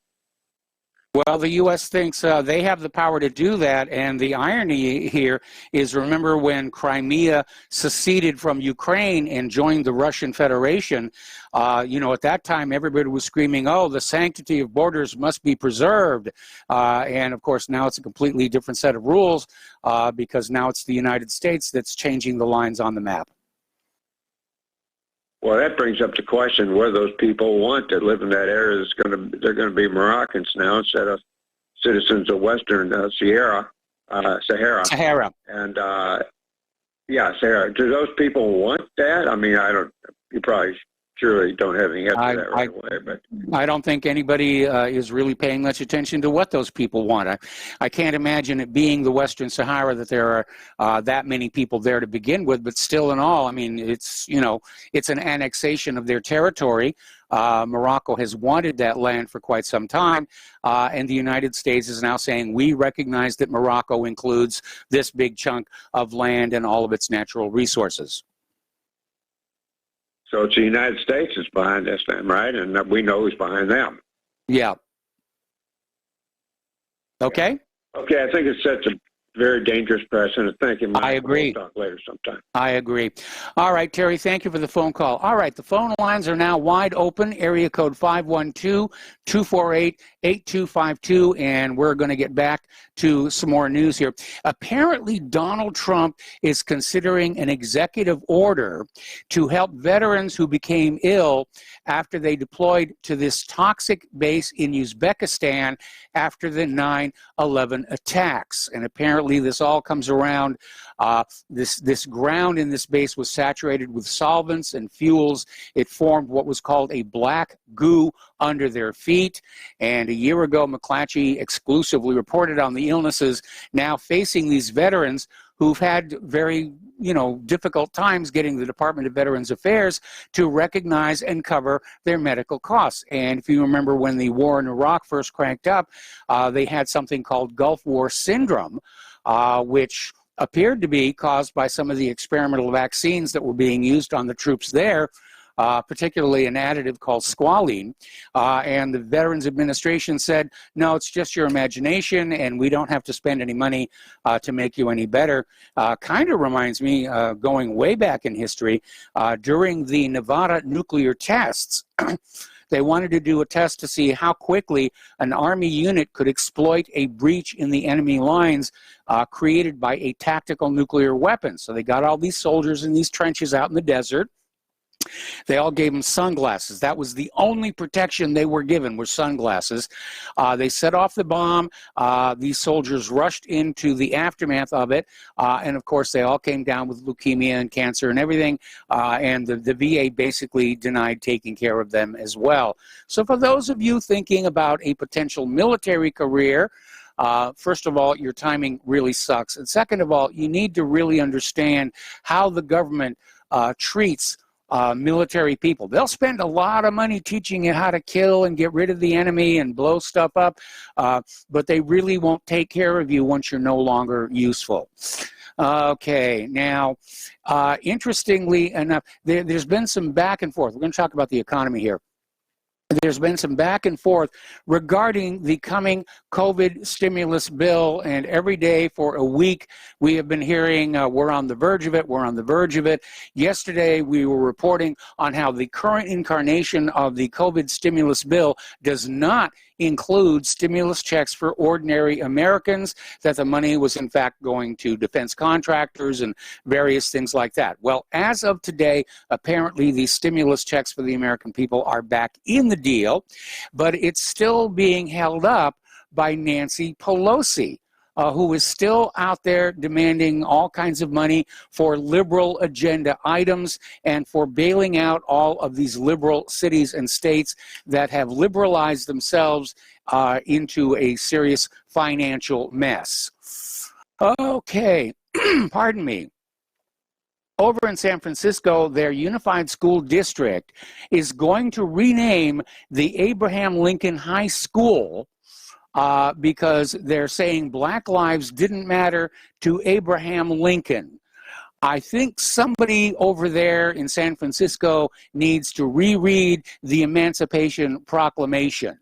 Well, the U.S. thinks they have the power to do that, and the irony here is, remember when Crimea seceded from Ukraine and joined the Russian Federation, at that time everybody was screaming, oh, the sanctity of borders must be preserved. And, of course, now it's a completely different set of rules because now it's the United States that's changing the lines on the map. Well, that brings up the question whether those people want to live in that area. They're going to be Moroccans now instead of citizens of Western Sahara. Sahara. And Sahara. Do those people want that? I mean, you probably surely don't have any answer to that right away. But I don't think anybody is really paying much attention to what those people want. I can't imagine it being the Western Sahara that there are that many people there to begin with, but still in all, I mean, it's an annexation of their territory. Morocco has wanted that land for quite some time, and the United States is now saying we recognize that Morocco includes this big chunk of land and all of its natural resources. So it's the United States that's behind this then, right? And we know who's behind them. Yeah. Okay. Okay, I think it sets a very dangerous precedent. Thank you, Mike. I agree. We'll talk later sometime. I agree. All right, Terry, thank you for the phone call. All right, the phone lines are now wide open, area code 512-248-8252, and we're going to get back to some more news here. Apparently, Donald Trump is considering an executive order to help veterans who became ill after they deployed to this toxic base in Uzbekistan after the 9/11 attacks. And apparently this all comes around. This ground in this base was saturated with solvents and fuels. It formed what was called a black goo under their feet. And a year ago, McClatchy exclusively reported on the illnesses now facing these veterans who've had very, difficult times getting the Department of Veterans Affairs to recognize and cover their medical costs. And if you remember when the war in Iraq first cranked up, they had something called Gulf War Syndrome, which appeared to be caused by some of the experimental vaccines that were being used on the troops there, particularly an additive called squalene. And the Veterans Administration said, no, it's just your imagination, and we don't have to spend any money to make you any better. Kind of reminds me, going way back in history, during the Nevada nuclear tests, they wanted to do a test to see how quickly an Army unit could exploit a breach in the enemy lines created by a tactical nuclear weapon. So they got all these soldiers in these trenches out in the desert. They all gave them sunglasses. That was the only protection they were given, were sunglasses. They set off the bomb. These soldiers rushed into the aftermath of it. And, of course, they all came down with leukemia and cancer and everything. And the VA basically denied taking care of them as well. So for those of you thinking about a potential military career, first of all, your timing really sucks. And second of all, you need to really understand how the government treats military people. They'll spend a lot of money teaching you how to kill and get rid of the enemy and blow stuff up, but they really won't take care of you once you're no longer useful. Okay, now, interestingly enough, there's been some back and forth. We're going to talk about the economy here. There's been some back and forth regarding the coming COVID stimulus bill, and every day for a week we have been hearing we're on the verge of it, we're on the verge of it. Yesterday we were reporting on how the current incarnation of the COVID stimulus bill does not include stimulus checks for ordinary Americans, that the money was in fact going to defense contractors and various things like that. Well, as of today, apparently the stimulus checks for the American people are back in the deal, but it's still being held up by Nancy Pelosi. who is still out there demanding all kinds of money for liberal agenda items and for bailing out all of these liberal cities and states that have liberalized themselves into a serious financial mess. Okay, pardon me. Over in San Francisco, their Unified School District is going to rename the Abraham Lincoln High School because they're saying black lives didn't matter to Abraham Lincoln. I think somebody over there in San Francisco needs to reread the Emancipation Proclamation.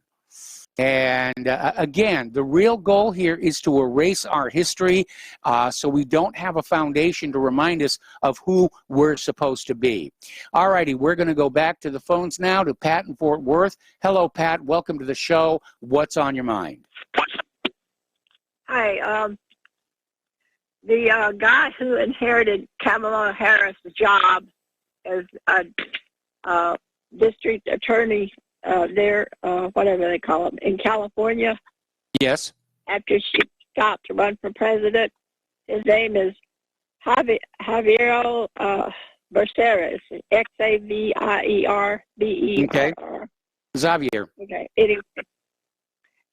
And again, the real goal here is to erase our history so we don't have a foundation to remind us of who we're supposed to be. All righty, we're going to go back to the phones now to Pat in Fort Worth. Hello, Pat. Welcome to the show. What's on your mind? Hi. The guy who inherited Kamala Harris' job as a district attorney there, whatever they call him, in California. Yes. After she stopped to run for president, his name is Javier Berceres, Xavierberber. Okay. Xavier. Okay.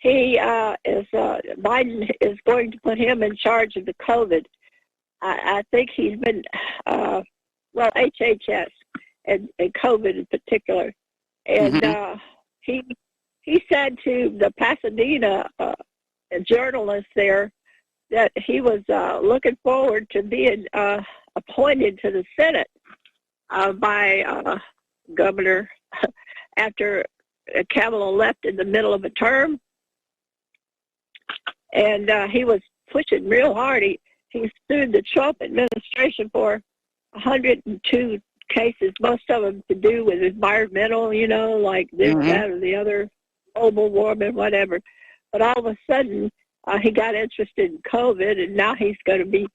Biden is going to put him in charge of the COVID. I think he's been, HHS and COVID in particular. And he said to the Pasadena journalist there that he was looking forward to being appointed to the Senate by Governor after Kamala left in the middle of a term. And he was pushing real hard. He sued the Trump administration for 102 cases, most of them to do with environmental, like this, that, or the other, global warming, whatever. But all of a sudden, he got interested in COVID, and now he's going to be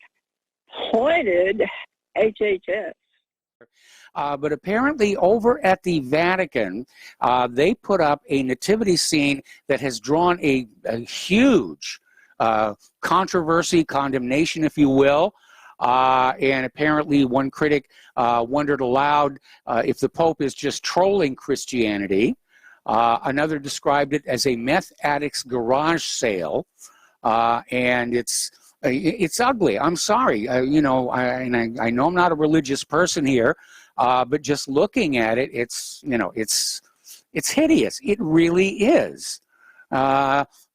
appointed HHS. But apparently over at the Vatican, they put up a nativity scene that has drawn a huge controversy, condemnation, if you will. And apparently one critic wondered aloud if the Pope is just trolling Christianity. Another described it as a meth addict's garage sale. And it's ugly. I'm sorry. I know I'm not a religious person here, but just looking at it, it's hideous. It really is.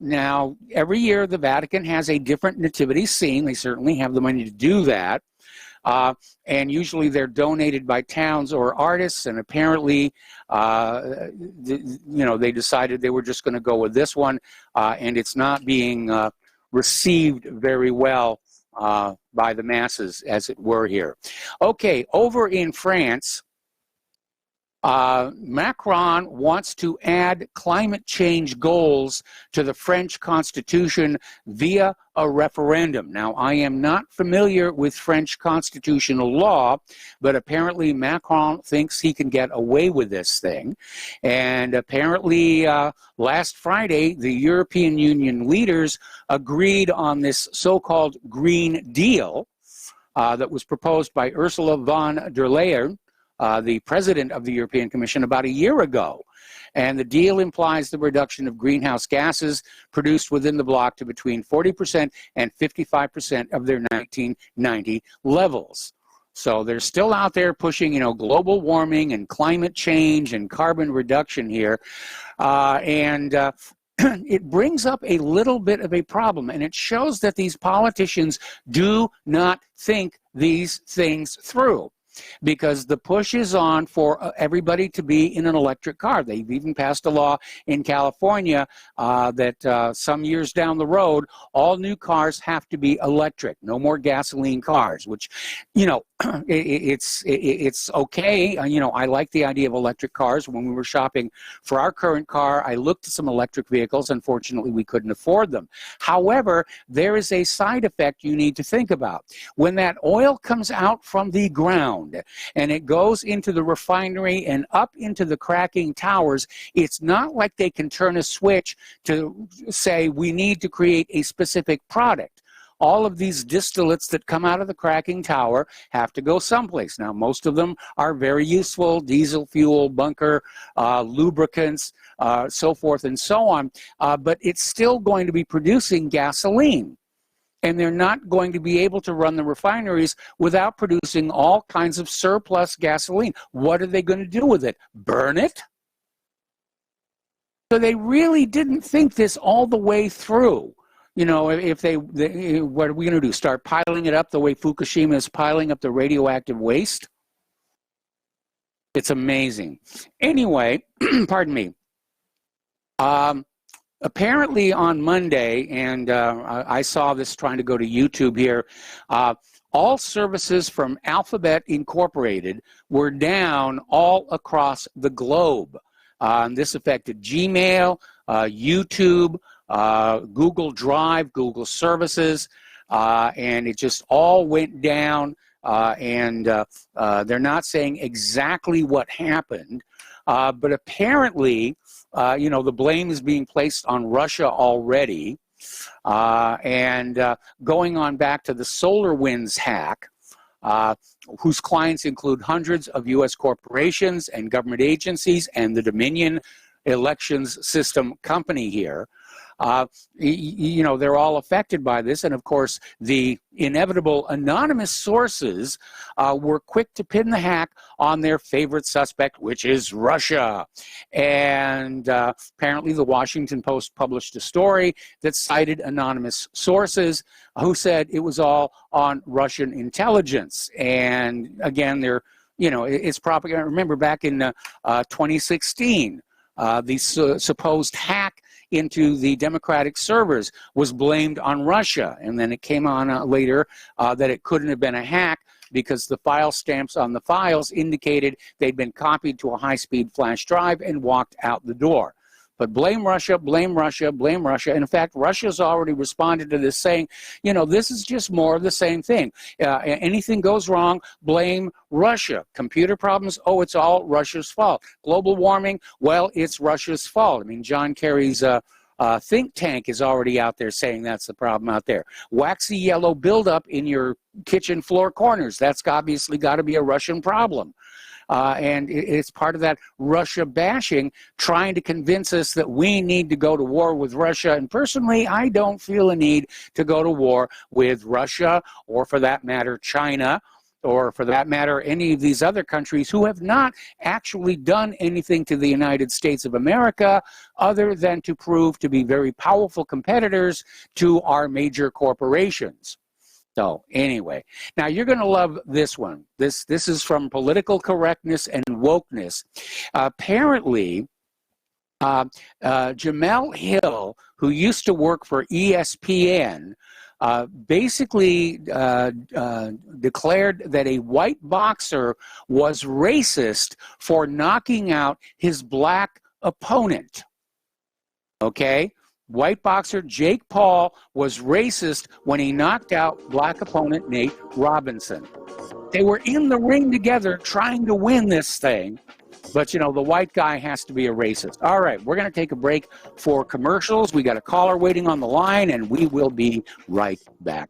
Now, every year the Vatican has a different nativity scene. They certainly have the money to do that. And usually they're donated by towns or artists. And apparently, they decided they were just going to go with this one. And it's not being received very well by the masses, as it were here. Okay, over in France, Macron wants to add climate change goals to the French Constitution via a referendum. Now, I am not familiar with French constitutional law, but apparently Macron thinks he can get away with this thing. And apparently last Friday, the European Union leaders agreed on this so-called Green Deal that was proposed by Ursula von der Leyen, the president of the European Commission, about a year ago. And the deal implies the reduction of greenhouse gases produced within the bloc to between 40% and 55% of their 1990 levels. So they're still out there pushing, global warming and climate change and carbon reduction here. It brings up a little bit of a problem, and it shows that these politicians do not think these things through. Because the push is on for everybody to be in an electric car. They've even passed a law in California that some years down the road, all new cars have to be electric. No more gasoline cars, which, it's okay. I like the idea of electric cars. When we were shopping for our current car, I looked at some electric vehicles. Unfortunately, we couldn't afford them. However, there is a side effect you need to think about. When that oil comes out from the ground, ground and it goes into the refinery and up into the cracking towers, it's not like they can turn a switch to say we need to create a specific product. All of these distillates that come out of the cracking tower have to go someplace. Now, most of them are very useful: diesel fuel, bunker, lubricants, so forth and so on. But it's still going to be producing gasoline. And they're not going to be able to run the refineries without producing all kinds of surplus gasoline. What are they going to do with it? Burn it? So they really didn't think this all the way through. You know, if what are we going to do? Start piling it up the way Fukushima is piling up the radioactive waste? It's amazing. Anyway, pardon me. Apparently on Monday, and I saw this trying to go to YouTube here, all services from Alphabet Incorporated were down all across the globe. This affected Gmail, YouTube, Google Drive, Google Services, and it just all went down, and they're not saying exactly what happened, but apparently, you know, the blame is being placed on Russia already, and going on back to the SolarWinds hack, whose clients include hundreds of U.S. corporations and government agencies and the Dominion Elections System company here. You know, they're all affected by this. And of course, the inevitable anonymous sources were quick to pin the hack on their favorite suspect, which is Russia. And apparently the Washington Post published a story that cited anonymous sources who said it was all on Russian intelligence. And again, they're, you know, it's propaganda. Remember back in 2016, the supposed hack into the Democratic servers was blamed on Russia. And then it came on later that it couldn't have been a hack because the file stamps on the files indicated they'd been copied to a high-speed flash drive and walked out the door. But blame Russia, blame Russia, blame Russia. And in fact, Russia's already responded to this saying, you know, this is just more of the same thing. Anything goes wrong, blame Russia. Computer problems, oh, it's all Russia's fault. Global warming, well, it's Russia's fault. I mean, John Kerry's think tank is already out there saying that's the problem out there. Waxy yellow buildup in your kitchen floor corners, that's obviously got to be a Russian problem. And it's part of that Russia bashing, trying to convince us that we need to go to war with Russia. And personally, I don't feel a need to go to war with Russia, or for that matter, China, or for that matter, any of these other countries who have not actually done anything to the United States of America other than to prove to be very powerful competitors to our major corporations. So anyway, now you're going to love this one. This is from Political Correctness and Wokeness. Apparently, Jamel Hill, who used to work for ESPN, basically declared that a white boxer was racist for knocking out his black opponent. Okay? White boxer Jake Paul was racist when he knocked out black opponent Nate Robinson. They were in the ring together trying to win this thing, but you know, the white guy has to be a racist. All right, we're going to take a break for commercials. We got a caller waiting on the line, and we will be right back.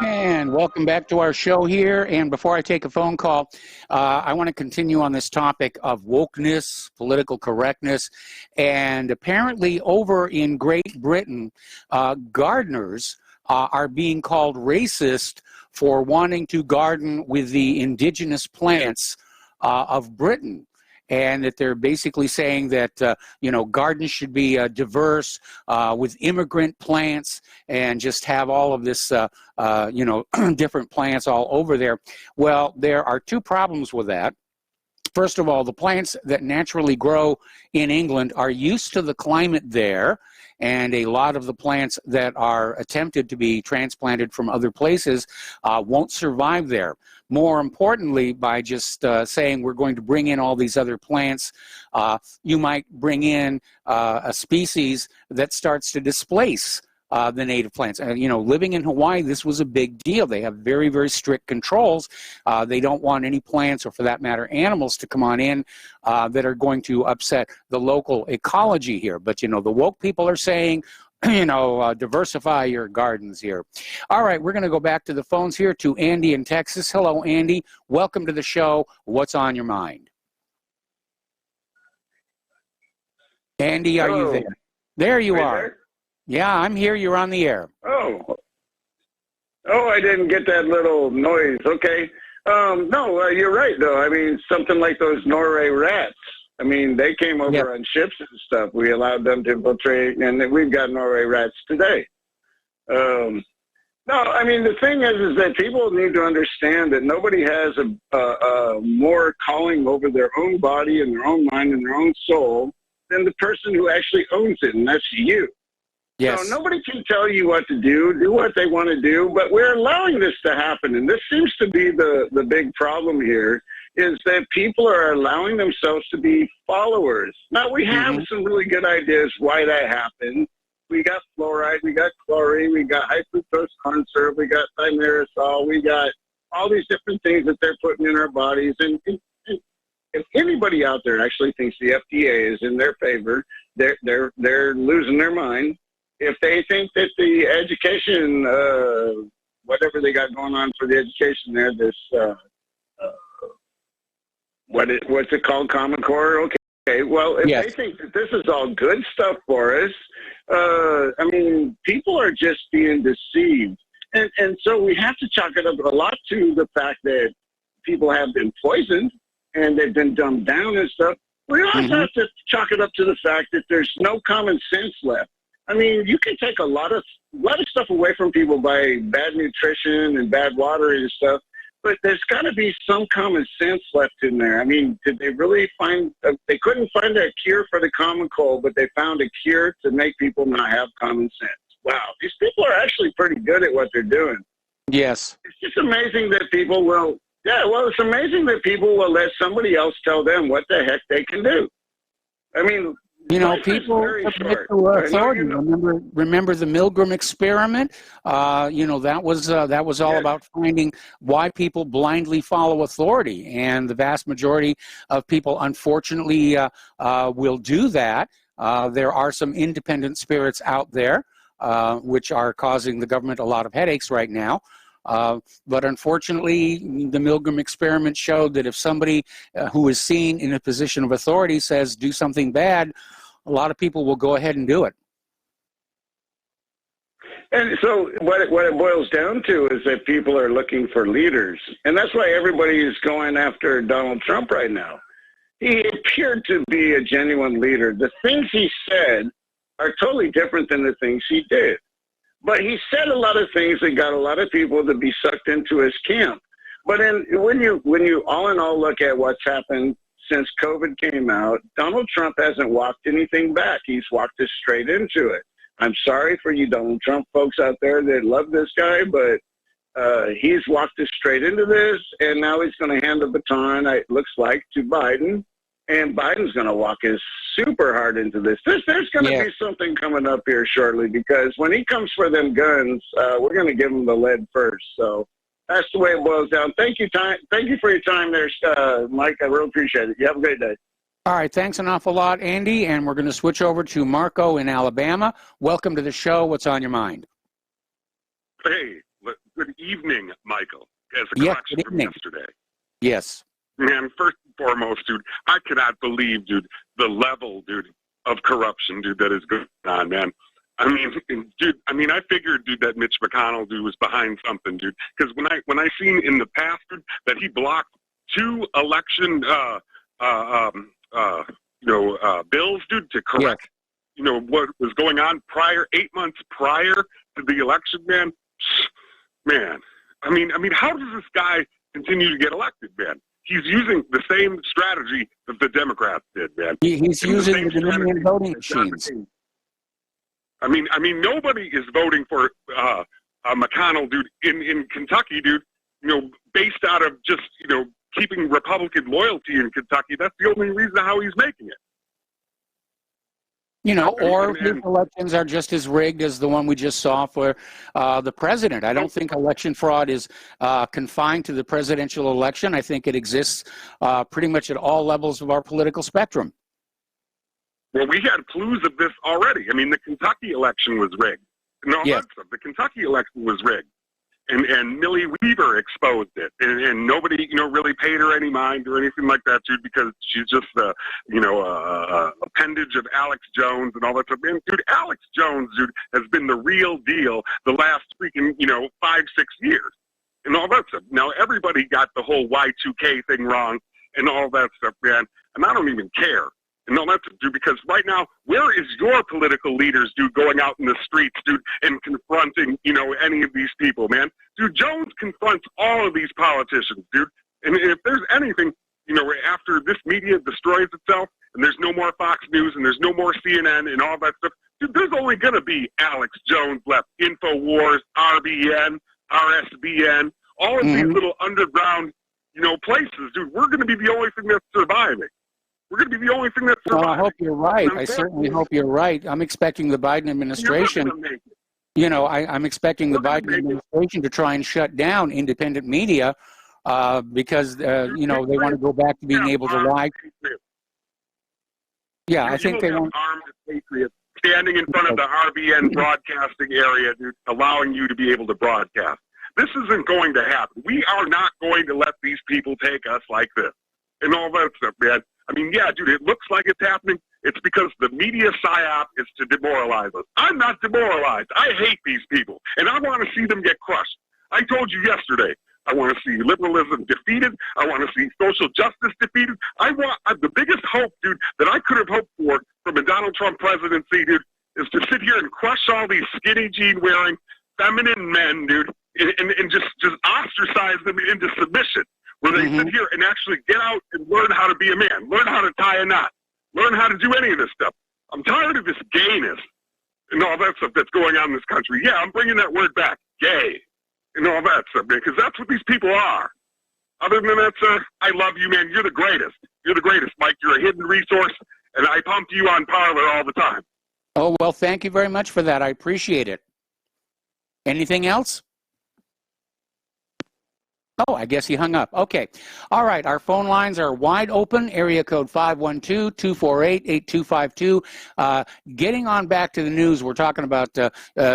And welcome back to our show here. And before I take a phone call, I want to continue on this topic of wokeness, political correctness. And apparently over in Great Britain, gardeners are being called racist for wanting to garden with the indigenous plants of Britain. And that they're basically saying that, you know, gardens should be diverse with immigrant plants and just have all of this, you know, different plants all over there. Well, there are two problems with that. First of all, the plants that naturally grow in England are used to the climate there, and a lot of the plants that are attempted to be transplanted from other places won't survive there. More importantly, by just saying we're going to bring in all these other plants, you might bring in a species that starts to displace the native plants. You know, living in Hawaii, this was a big deal. They have very, very strict controls. They don't want any plants, or for that matter, animals, to come on in that are going to upset the local ecology here. But, you know, the woke people are saying, you know, diversify your gardens here. All right, we're going to go back to the phones here to Andy in Texas. Hello, Andy. Welcome to the show. What's on your mind? Andy, are you there? There you are. There? Yeah, I'm here. You're on the air. Oh, I didn't get that little noise. Okay. No, you're right, though. I mean, something like those Norway rats. I mean, they came over on ships and stuff. We allowed them to infiltrate, and we've got Norway rats today. No, I mean, the thing is that people need to understand that nobody has a more calling over their own body and their own mind and their own soul than the person who actually owns it, and that's you. Yes. So nobody can tell you what to do what they want to do, but we're allowing this to happen. And this seems to be the big problem here, is that people are allowing themselves to be followers. Now, we have some really good ideas why that happened. We got fluoride, we got chlorine, we got high fructose corn syrup, we got thimerosal, we got all these different things that they're putting in our bodies. And if anybody out there actually thinks the FDA is in their favor, they're losing their mind. If they think that the education, whatever they got going on for the education there, this, what's it called, Common Core? Okay, well, if they think that this is all good stuff for us, I mean, people are just being deceived. And so we have to chalk it up a lot to the fact that people have been poisoned and they've been dumbed down and stuff. We also have to chalk it up to the fact that there's no common sense left. I mean, you can take a lot of stuff away from people by bad nutrition and bad water and stuff, but there's got to be some common sense left in there. I mean, did they really find they couldn't find a cure for the common cold, but they found a cure to make people not have common sense. Wow, these people are actually pretty good at what they're doing. Yes. It's just amazing that people will, it's amazing that people will let somebody else tell them what the heck they can do. I mean, you know, people submit to authority. Remember the Milgram experiment? You know, that was all about finding why people blindly follow authority, and the vast majority of people, unfortunately, will do that. There are some independent spirits out there which are causing the government a lot of headaches right now. But unfortunately, the Milgram experiment showed that if somebody who is seen in a position of authority says do something bad, a lot of people will go ahead and do it. And so what it boils down to is that people are looking for leaders. And that's why everybody is going after Donald Trump right now. He appeared to be a genuine leader. The things he said are totally different than the things he did. But he said a lot of things that got a lot of people to be sucked into his camp. But when you all in all look at what's happened since COVID came out, Donald Trump hasn't walked anything back. He's walked us straight into it. I'm sorry for you Donald Trump folks out there that love this guy, but he's walked us straight into this, and now he's going to hand the baton, it looks like, to Biden, and Biden's going to walk us super hard into this. There's going to be something coming up here shortly, because when he comes for them guns, we're going to give him the lead first. So that's the way it boils down. Thank you for your time there, Mike. I really appreciate it. You have a great day. All right, thanks an awful lot, Andy, and we're going to switch over to Marco in Alabama. Welcome to the show. What's on your mind? Hey, good evening, Michael. As a correction from yesterday. Yes. Man, first and foremost, dude, I cannot believe, dude, the level, dude, of corruption, dude, that is going on, man. I mean, dude, I figured, dude, that Mitch McConnell, dude, was behind something, dude, because when I seen in the past, dude, that he blocked 2 election, bills, dude, to correct, what was going on 8 months prior to the election, man. I mean, how does this guy continue to get elected, man? He's using the same strategy that the Democrats did, man. He's using the Dominion voting machines. I mean, nobody is voting for McConnell, dude, in Kentucky, dude. Based out of just keeping Republican loyalty in Kentucky. That's the only reason how he's making it. You know, or his elections are just as rigged as the one we just saw for the president. I don't think election fraud is confined to the presidential election. I think it exists pretty much at all levels of our political spectrum. Well, we had clues of this already. I mean, the Kentucky election was rigged. No, yes. The Kentucky election was rigged. And Millie Weaver exposed it, and nobody, really paid her any mind or anything like that, dude, because she's just a appendage of Alex Jones and all that stuff. Man, dude, Alex Jones, dude, has been the real deal the last freaking, 5-6 years, and all that stuff. Now everybody got the whole Y2K thing wrong and all that stuff, man, and I don't even care. And all that stuff, dude, because right now, where is your political leaders, dude, going out in the streets, dude, and confronting, any of these people, man? Dude, Jones confronts all of these politicians, dude. And if there's anything, after this media destroys itself, and there's no more Fox News, and there's no more CNN, and all that stuff, dude, there's only going to be Alex Jones left, InfoWars, RBN, RSBN, all of these little underground, places, dude. We're going to be the only thing that's surviving. We're going to be the only thing that's surviving. Well, I hope you're right. I certainly hope you're right. I'm expecting the Biden administration, I'm expecting the Biden administration to try and shut down independent media because, they want to go back to being able to lie. Yeah, I think they want armed patriots standing in front of the RBN broadcasting area, dude, allowing you to be able to broadcast. This isn't going to happen. We are not going to let these people take us like this and all that stuff, man. I mean, yeah, dude, it looks like it's happening. It's because the media psyop is to demoralize us. I'm not demoralized. I hate these people, and I want to see them get crushed. I told you yesterday, I want to see liberalism defeated. I want to see social justice defeated. I want the biggest hope, dude, that I could have hoped for from a Donald Trump presidency, dude, is to sit here and crush all these skinny jean-wearing feminine men, dude, and just ostracize them into submission. Where they sit here and actually get out and learn how to be a man, learn how to tie a knot, learn how to do any of this stuff. I'm tired of this gayness and all that stuff that's going on in this country. Yeah, I'm bringing that word back, gay, and all that stuff, man, because that's what these people are. Other than that, sir, I love you, man. You're the greatest. You're the greatest, Mike. You're a hidden resource, and I pump you on Parler all the time. Oh, well, thank you very much for that. I appreciate it. Anything else? Oh, I guess he hung up. Okay. All right. Our phone lines are wide open. Area code 512-248-8252. Getting on back to the news, we're talking about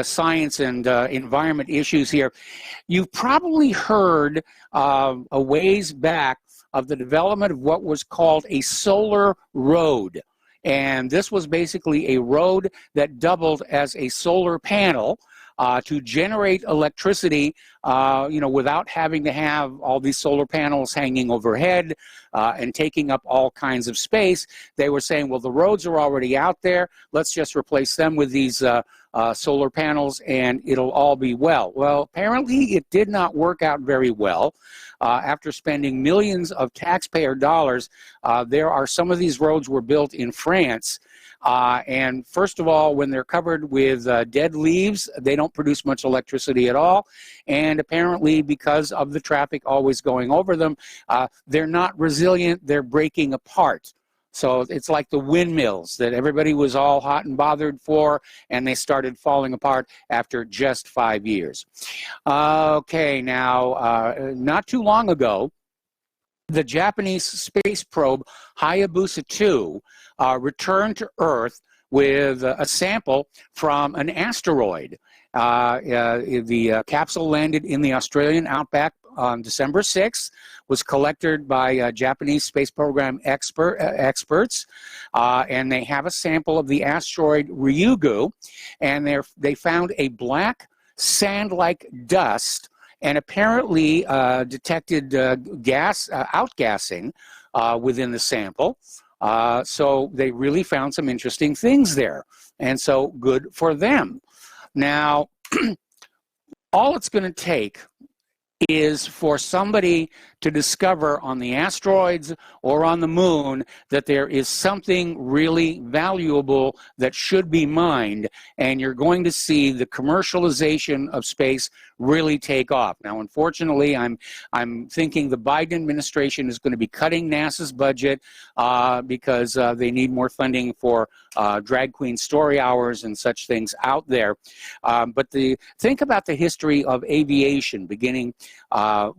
science and environment issues here. You've probably heard a ways back of the development of what was called a solar road. And this was basically a road that doubled as a solar panel to generate electricity, without having to have all these solar panels hanging overhead and taking up all kinds of space. They were saying, well, the roads are already out there. Let's just replace them with these solar panels and it'll all be well. Well, apparently it did not work out very well. After spending millions of taxpayer dollars, there are some of these roads were built in France. And first of all, when they're covered with dead leaves, they don't produce much electricity at all. And apparently, because of the traffic always going over them, they're not resilient. They're breaking apart. So it's like the windmills that everybody was all hot and bothered for, and they started falling apart after just 5 years. Okay, now, not too long ago, the Japanese space probe Hayabusa 2 returned to Earth with a sample from an asteroid. The capsule landed in the Australian outback on December 6th, was collected by Japanese space program experts, and they have a sample of the asteroid Ryugu, and they found a black sand-like dust and apparently detected outgassing within the sample. So they really found some interesting things there, and so good for them. Now, all it's going to take is for somebody to discover on the asteroids or on the moon that there is something really valuable that should be mined, and you're going to see the commercialization of space really take off. Now, unfortunately, I'm thinking the Biden administration is going to be cutting NASA's budget because they need more funding for drag queen story hours and such things out there. But think about the history of aviation, beginning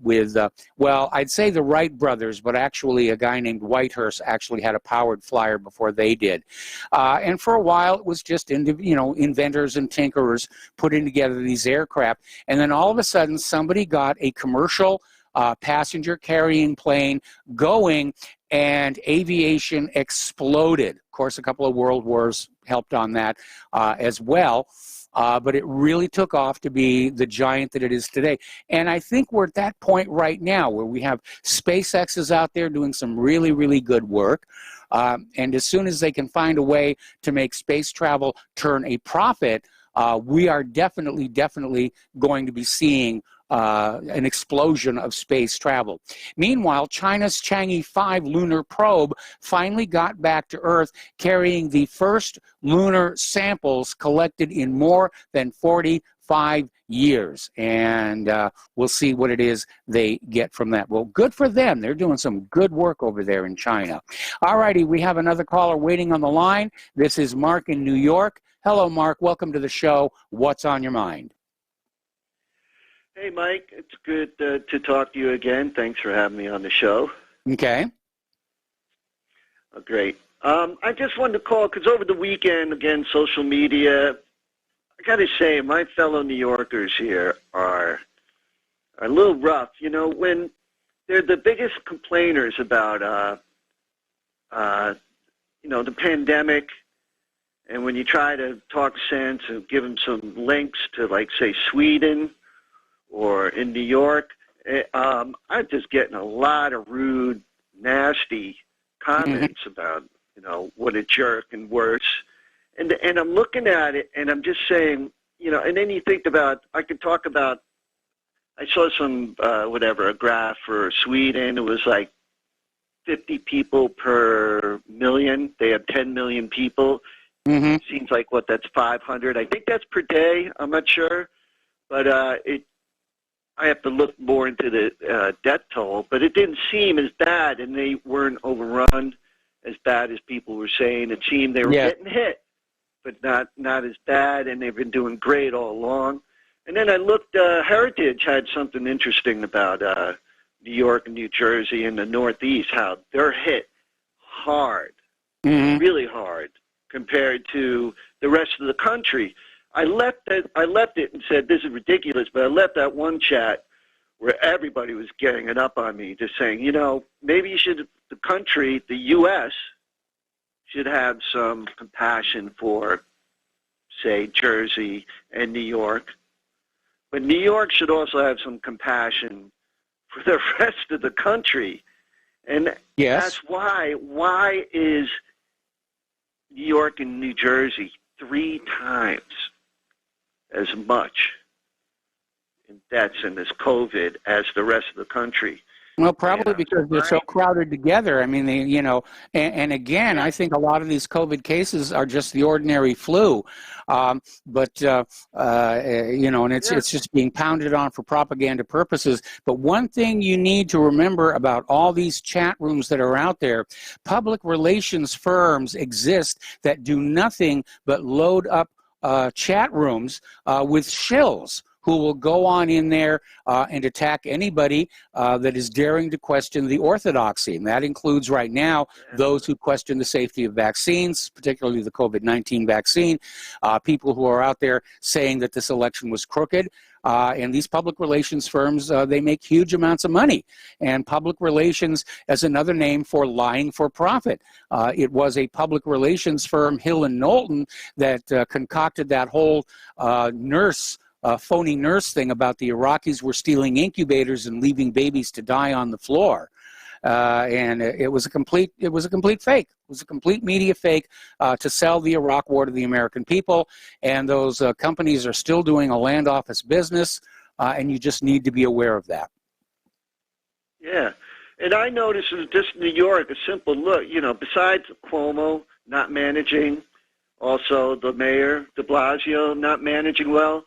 with, well, I'd say the Wright brothers, but actually a guy named Whitehurst actually had a powered flyer before they did. And for a while, it was just inventors and tinkerers putting together these aircraft. And then all of a sudden, somebody got a commercial passenger carrying plane going, and aviation exploded. Of course, a couple of world wars helped on that as well. But it really took off to be the giant that it is today. And I think we're at that point right now where we have SpaceX is out there doing some really, really good work. And as soon as they can find a way to make space travel turn a profit, we are definitely going to be seeing an explosion of space travel. Meanwhile, China's Chang'e 5 lunar probe finally got back to Earth, carrying the first lunar samples collected in more than 45 years. And we'll see what it is they get from that. Well, good for them. They're doing some good work over there in China. All righty, we have another caller waiting on the line. This is Mark in New York. Hello, Mark. Welcome to the show. What's on your mind? Hey, Mike. It's good to talk to you again. Thanks for having me on the show. Okay. Oh, great. I just wanted to call because over the weekend, again, social media, I got to say, my fellow New Yorkers here are a little rough. You know, when they're the biggest complainers about, the pandemic, and when you try to talk sense and give them some links to, like, say, Sweden or in New York, I'm just getting a lot of rude, nasty comments about, what a jerk and worse. And I'm looking at it, and I'm just saying, and then you think about, I saw some, a graph for Sweden. It was like 50 people per million. They have 10 million people. Seems like, that's 500. I think that's per day. I'm not sure. But I have to look more into the death toll. But it didn't seem as bad, and they weren't overrun as bad as people were saying. It seemed they were getting hit, but not as bad, and they've been doing great all along. And then I looked, Heritage had something interesting about New York and New Jersey and the Northeast, how they're hit hard, really hard, compared to the rest of the country. I left it and said, this is ridiculous, but I left that one chat where everybody was getting it up on me, just saying, maybe the country, the U.S., should have some compassion for, say, Jersey and New York. But New York should also have some compassion for the rest of the country. And that's why is New York and New Jersey 3 times as much in deaths in this COVID as the rest of the country? Well, probably because they're so crowded together. I mean, and again, I think a lot of these COVID cases are just the ordinary flu. And it's just being pounded on for propaganda purposes. But one thing you need to remember about all these chat rooms that are out there, public relations firms exist that do nothing but load up chat rooms with shills who will go on in there and attack anybody that is daring to question the orthodoxy. And that includes right now those who question the safety of vaccines, particularly the COVID-19 vaccine, people who are out there saying that this election was crooked. And these public relations firms, they make huge amounts of money. And public relations is another name for lying for profit. It was a public relations firm, Hill and Knowlton, that concocted that whole phony nurse thing about the Iraqis were stealing incubators and leaving babies to die on the floor. And it was a complete fake. It was a complete media fake to sell the Iraq war to the American people. And those companies are still doing a land office business, and you just need to be aware of that. Yeah. And I noticed in just New York, a simple look, besides Cuomo not managing, also the mayor, de Blasio, not managing well,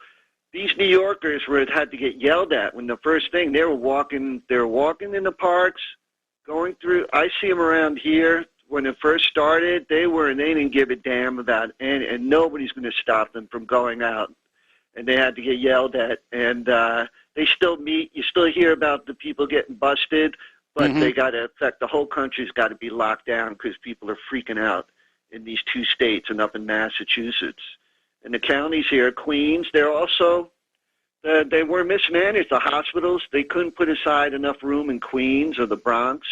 these New Yorkers had to get yelled at when the first thing they were walking in the parks, going through. I see them around here. When it first started, they didn't give a damn about it, and nobody's going to stop them from going out. And they had to get yelled at, and they still meet. You still hear about the people getting busted, but they got to affect the whole country's got to be locked down because people are freaking out in these two states and up in Massachusetts. And the counties here, Queens, they're also, they were mismanaged. The hospitals, they couldn't put aside enough room in Queens or the Bronx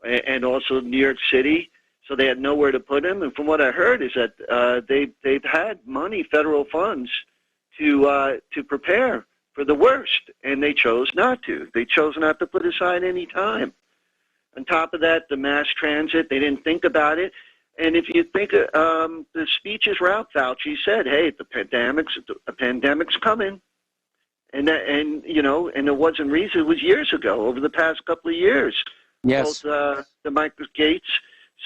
and also New York City, so they had nowhere to put them. And from what I heard is that they've had money, federal funds, to prepare for the worst, and they chose not to. They chose not to put aside any time. On top of that, the mass transit, they didn't think about it. And if you think the speeches Ralph Fauci said, hey, the pandemic's coming. And it wasn't recent, it was years ago, over the past couple of years. Yes. Both the Michael Gates.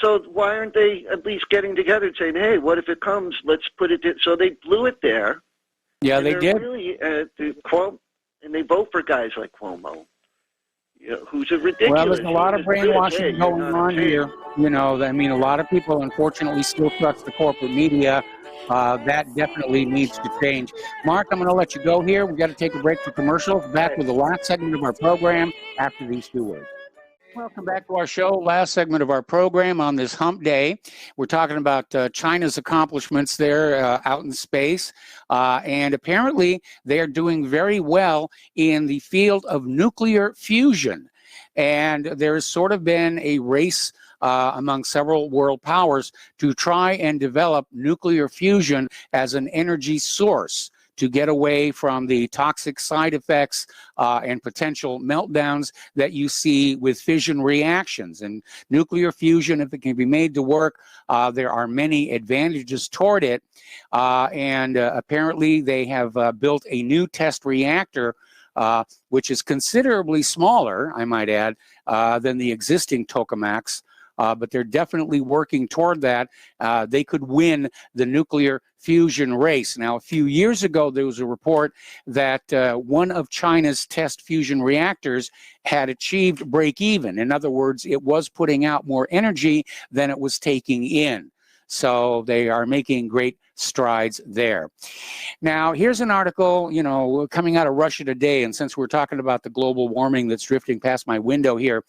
So why aren't they at least getting together and saying, hey, what if it comes? Let's put it in. So they blew it there. Yeah, they did. Really, and they vote for guys like Cuomo, who's a ridiculous. Well, there's a lot of brainwashing going on here. A lot of people, unfortunately, still trust the corporate media. That definitely needs to change. Mark, I'm going to let you go here. We've got to take a break for commercials. Back with the last segment of our program after these two words. Welcome back to our show. Last segment of our program on this hump day. We're talking about China's accomplishments there out in space. And apparently they are doing very well in the field of nuclear fusion. And there's sort of been a race among several world powers to try and develop nuclear fusion as an energy source to get away from the toxic side effects and potential meltdowns that you see with fission reactions. And nuclear fusion, if it can be made to work, there are many advantages toward it. And apparently they have built a new test reactor, which is considerably smaller, I might add, than the existing tokamaks. But they're definitely working toward that. They could win the nuclear fusion race. Now, a few years ago, there was a report that one of China's test fusion reactors had achieved break even. In other words, it was putting out more energy than it was taking in. So they are making great strides there. Now, here's an article, coming out of Russia Today, and since we're talking about the global warming that's drifting past my window here,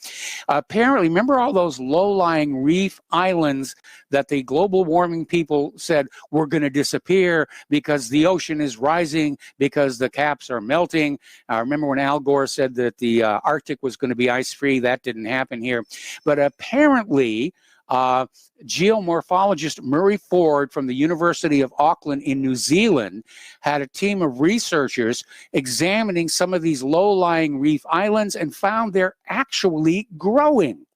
apparently, remember all those low-lying reef islands that the global warming people said were going to disappear because the ocean is rising, because the caps are melting? Remember when Al Gore said that the Arctic was going to be ice-free? That didn't happen here. But apparently, geomorphologist Murray Ford from the University of Auckland in New Zealand had a team of researchers examining some of these low-lying reef islands and found they're actually growing.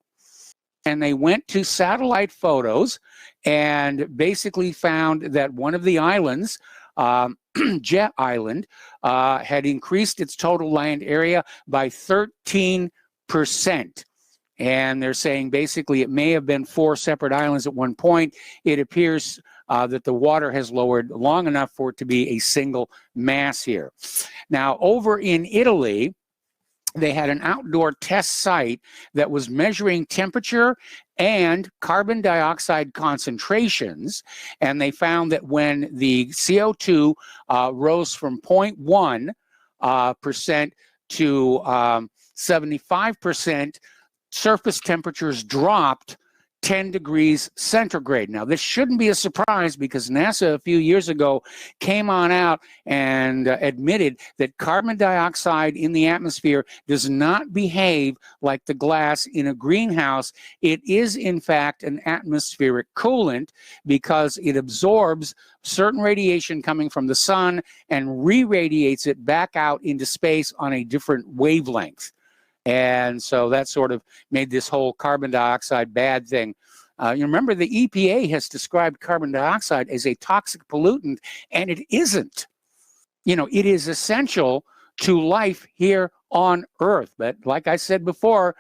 And they went to satellite photos and basically found that one of the islands, Jet Island, had increased its total land area by 13%. And they're saying basically it may have been 4 separate islands at one point. It appears that the water has lowered long enough for it to be a single mass here. Now, over in Italy, they had an outdoor test site that was measuring temperature and carbon dioxide concentrations, and they found that when the CO2 rose from 0.1% to 75%, surface temperatures dropped 10 degrees centigrade. Now, this shouldn't be a surprise because NASA a few years ago came on out and admitted that carbon dioxide in the atmosphere does not behave like the glass in a greenhouse. It is, in fact, an atmospheric coolant because it absorbs certain radiation coming from the sun and re-radiates it back out into space on a different wavelength. And so that sort of made this whole carbon dioxide bad thing. You remember the EPA has described carbon dioxide as a toxic pollutant, and it isn't. It is essential to life here on earth. But like I said before,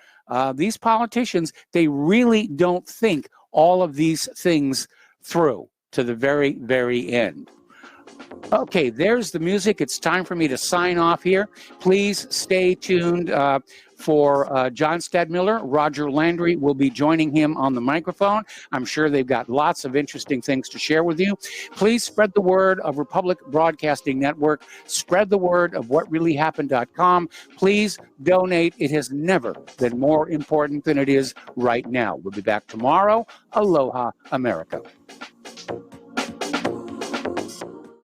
these politicians, they really don't think all of these things through to the very, very end. Okay, there's the music. It's time for me to sign off here. Please stay tuned for John Stadmiller. Roger Landry will be joining him on the microphone. I'm sure they've got lots of interesting things to share with you. Please spread the word of Republic Broadcasting Network. Spread the word of whatreallyhappened.com. Please donate. It has never been more important than it is right now. We'll be back tomorrow. Aloha, America.